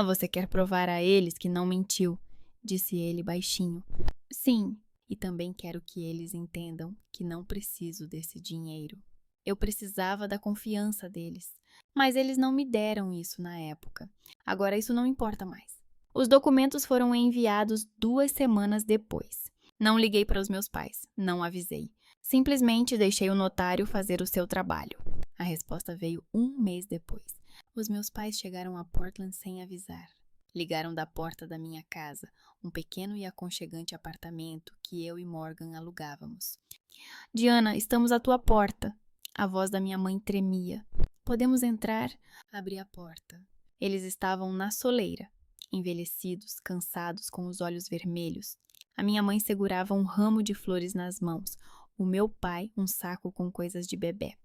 Você quer provar a eles que não mentiu, disse ele baixinho. Sim, e também quero que eles entendam que não preciso desse dinheiro. Eu precisava da confiança deles, mas eles não me deram isso na época. Agora isso não importa mais. Os documentos foram enviados 2 semanas depois. Não liguei para os meus pais, não avisei. Simplesmente deixei o notário fazer o seu trabalho. A resposta veio 1 mês depois. Os meus pais chegaram a Portland sem avisar. Ligaram da porta da minha casa, um pequeno e aconchegante apartamento que eu e Morgan alugávamos. Diana, estamos à tua porta. A voz da minha mãe tremia. Podemos entrar? Abri a porta. Eles estavam na soleira, envelhecidos, cansados, com os olhos vermelhos. A minha mãe segurava um ramo de flores nas mãos. O meu pai, um saco com coisas de bebê.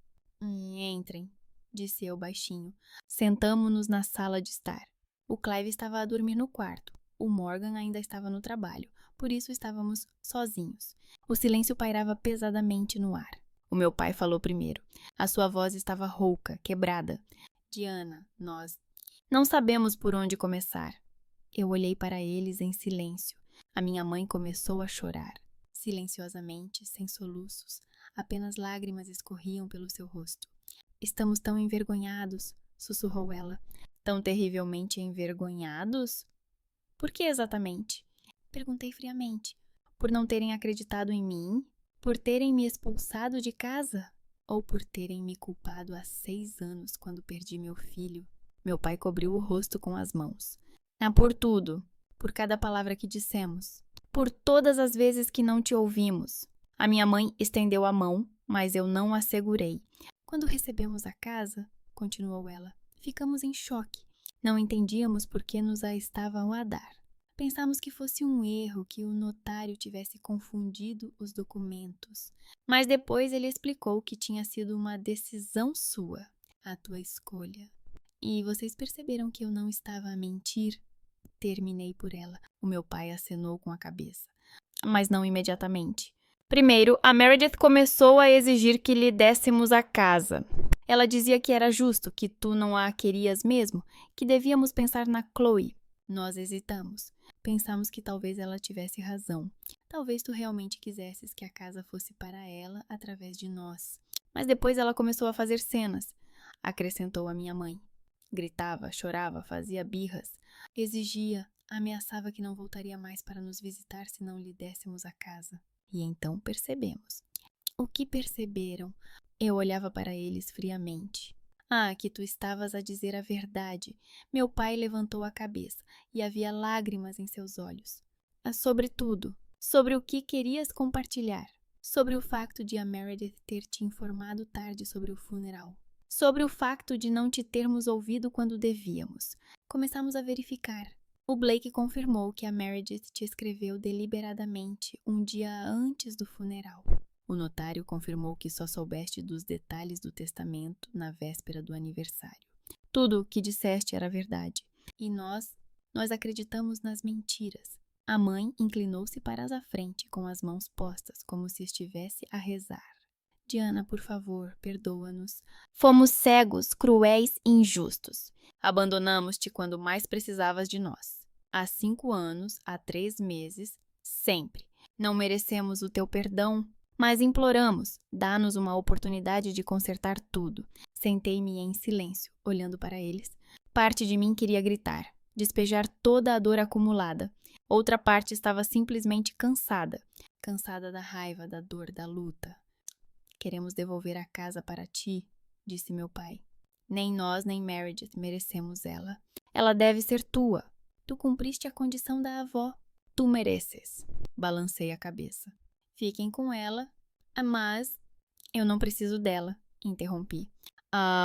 Entrem, disse eu baixinho. Sentamo-nos na sala de estar. O Clive estava a dormir no quarto. O Morgan ainda estava no trabalho. Por isso estávamos sozinhos. O silêncio pairava pesadamente no ar. O meu pai falou primeiro. A sua voz estava rouca, quebrada. Diana, nós não sabemos por onde começar. Eu olhei para eles em silêncio. A minha mãe começou a chorar. Silenciosamente, sem soluços, apenas lágrimas escorriam pelo seu rosto. Estamos tão envergonhados, sussurrou ela. Tão terrivelmente envergonhados? Por que exatamente? Perguntei friamente. Por não terem acreditado em mim? Por terem me expulsado de casa? Ou por terem me culpado há 6 anos quando perdi meu filho? Meu pai cobriu o rosto com as mãos. Por tudo. Por cada palavra que dissemos. Por todas as vezes que não te ouvimos. A minha mãe estendeu a mão, mas eu não a segurei. Quando recebemos a casa, continuou ela, ficamos em choque. Não entendíamos por que nos a estavam a dar. Pensamos que fosse um erro, que o notário tivesse confundido os documentos. Mas depois ele explicou que tinha sido uma decisão sua, a tua escolha. E vocês perceberam que eu não estava a mentir? Terminei por ela. O meu pai acenou com a cabeça. Mas não imediatamente. Primeiro, a Meredith começou a exigir que lhe dessemos a casa. Ela dizia que era justo, que tu não a querias mesmo, que devíamos pensar na Chloe. Nós hesitamos. Pensamos que talvez ela tivesse razão. Talvez tu realmente quisesses que a casa fosse para ela através de nós. Mas depois ela começou a fazer cenas, acrescentou a minha mãe. Gritava, chorava, fazia birras, exigia, ameaçava que não voltaria mais para nos visitar se não lhe dessemos a casa. E então percebemos. O que perceberam? Eu olhava para eles friamente. Que tu estavas a dizer a verdade. Meu pai levantou a cabeça e havia lágrimas em seus olhos. Sobre tudo. Sobre o que querias compartilhar. Sobre o facto de a Meredith ter te informado tarde sobre o funeral. Sobre o facto de não te termos ouvido quando devíamos. Começamos a verificar. O Blake confirmou que a Meredith te escreveu deliberadamente um dia antes do funeral. O notário confirmou que só soubeste dos detalhes do testamento na véspera do aniversário. Tudo o que disseste era verdade. E nós acreditamos nas mentiras. A mãe inclinou-se para a frente com as mãos postas, como se estivesse a rezar. Diana, por favor, perdoa-nos. Fomos cegos, cruéis e injustos. Abandonamos-te quando mais precisavas de nós. Há 5 anos, há 3 meses, sempre. Não merecemos o teu perdão, mas imploramos, dá-nos uma oportunidade de consertar tudo. Sentei-me em silêncio, olhando para eles. Parte de mim queria gritar, despejar toda a dor acumulada. Outra parte estava simplesmente cansada. Cansada da raiva, da dor, da luta. Queremos devolver a casa para ti, disse meu pai. Nem nós, nem Meredith merecemos ela. Ela deve ser tua. Tu cumpriste a condição da avó. Tu mereces. Balancei a cabeça. Fiquem com ela, mas eu não preciso dela, interrompi.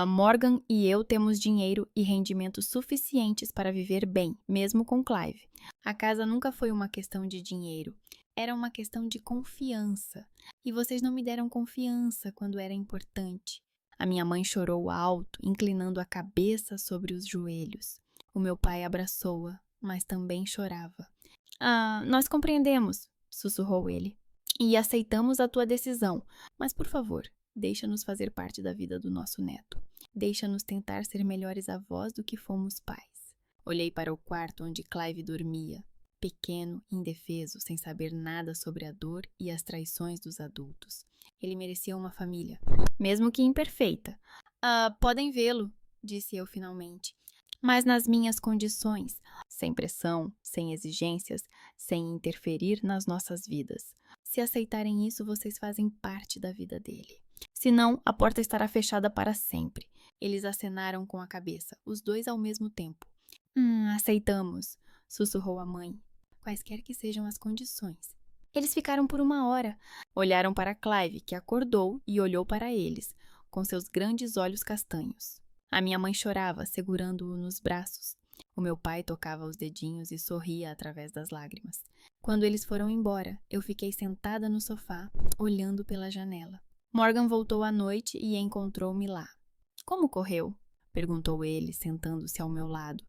Morgan e eu temos dinheiro e rendimentos suficientes para viver bem, mesmo com Clive. A casa nunca foi uma questão de dinheiro. Era uma questão de confiança. E vocês não me deram confiança quando era importante. A minha mãe chorou alto, inclinando a cabeça sobre os joelhos. O meu pai abraçou-a, mas também chorava. Nós compreendemos, sussurrou ele. E aceitamos a tua decisão. Mas, por favor, deixa-nos fazer parte da vida do nosso neto. Deixa-nos tentar ser melhores avós do que fomos pais. Olhei para o quarto onde Clive dormia. Pequeno, indefeso, sem saber nada sobre a dor e as traições dos adultos. Ele merecia uma família, mesmo que imperfeita. Podem vê-lo, disse eu finalmente, mas nas minhas condições, sem pressão, sem exigências, sem interferir nas nossas vidas. Se aceitarem isso, vocês fazem parte da vida dele. Senão, a porta estará fechada para sempre. Eles acenaram com a cabeça, os dois ao mesmo tempo. Aceitamos, sussurrou a mãe. Quaisquer que sejam as condições. Eles ficaram por 1 hora. Olharam para Clive, que acordou e olhou para eles, com seus grandes olhos castanhos. A minha mãe chorava, segurando-o nos braços. O meu pai tocava os dedinhos e sorria através das lágrimas. Quando eles foram embora, eu fiquei sentada no sofá, olhando pela janela. Morgan voltou à noite e encontrou-me lá. Como correu? Perguntou ele, sentando-se ao meu lado.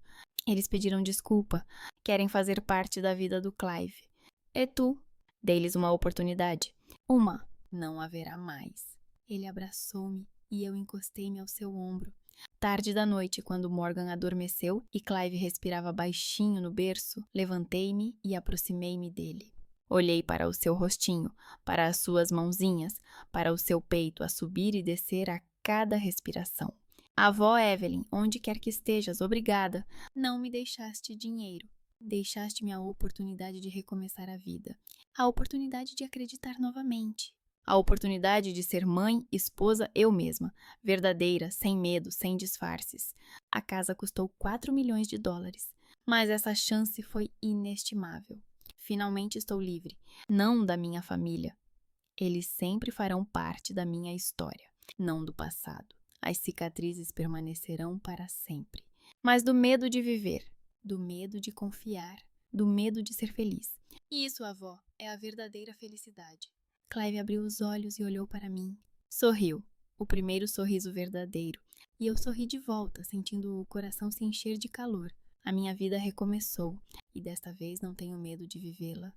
Eles pediram desculpa. Querem fazer parte da vida do Clive. E tu? Dei-lhes uma oportunidade. Não haverá mais. Ele abraçou-me e eu encostei-me ao seu ombro. Tarde da noite, quando Morgan adormeceu e Clive respirava baixinho no berço, levantei-me e aproximei-me dele. Olhei para o seu rostinho, para as suas mãozinhas, para o seu peito a subir e descer a cada respiração. Avó Evelyn, onde quer que estejas, obrigada. Não me deixaste dinheiro. Deixaste-me a oportunidade de recomeçar a vida, a oportunidade de acreditar novamente, a oportunidade de ser mãe, esposa, eu mesma, verdadeira, sem medo, sem disfarces. A casa custou 4 milhões de dólares, mas essa chance foi inestimável. Finalmente estou livre, não da minha família. Eles sempre farão parte da minha história, não do passado. As cicatrizes permanecerão para sempre. Mas do medo de viver, do medo de confiar, do medo de ser feliz. Isso, avó, é a verdadeira felicidade. Clive abriu os olhos e olhou para mim. Sorriu, o primeiro sorriso verdadeiro, e eu sorri de volta, sentindo o coração se encher de calor. A minha vida recomeçou, e desta vez não tenho medo de vivê-la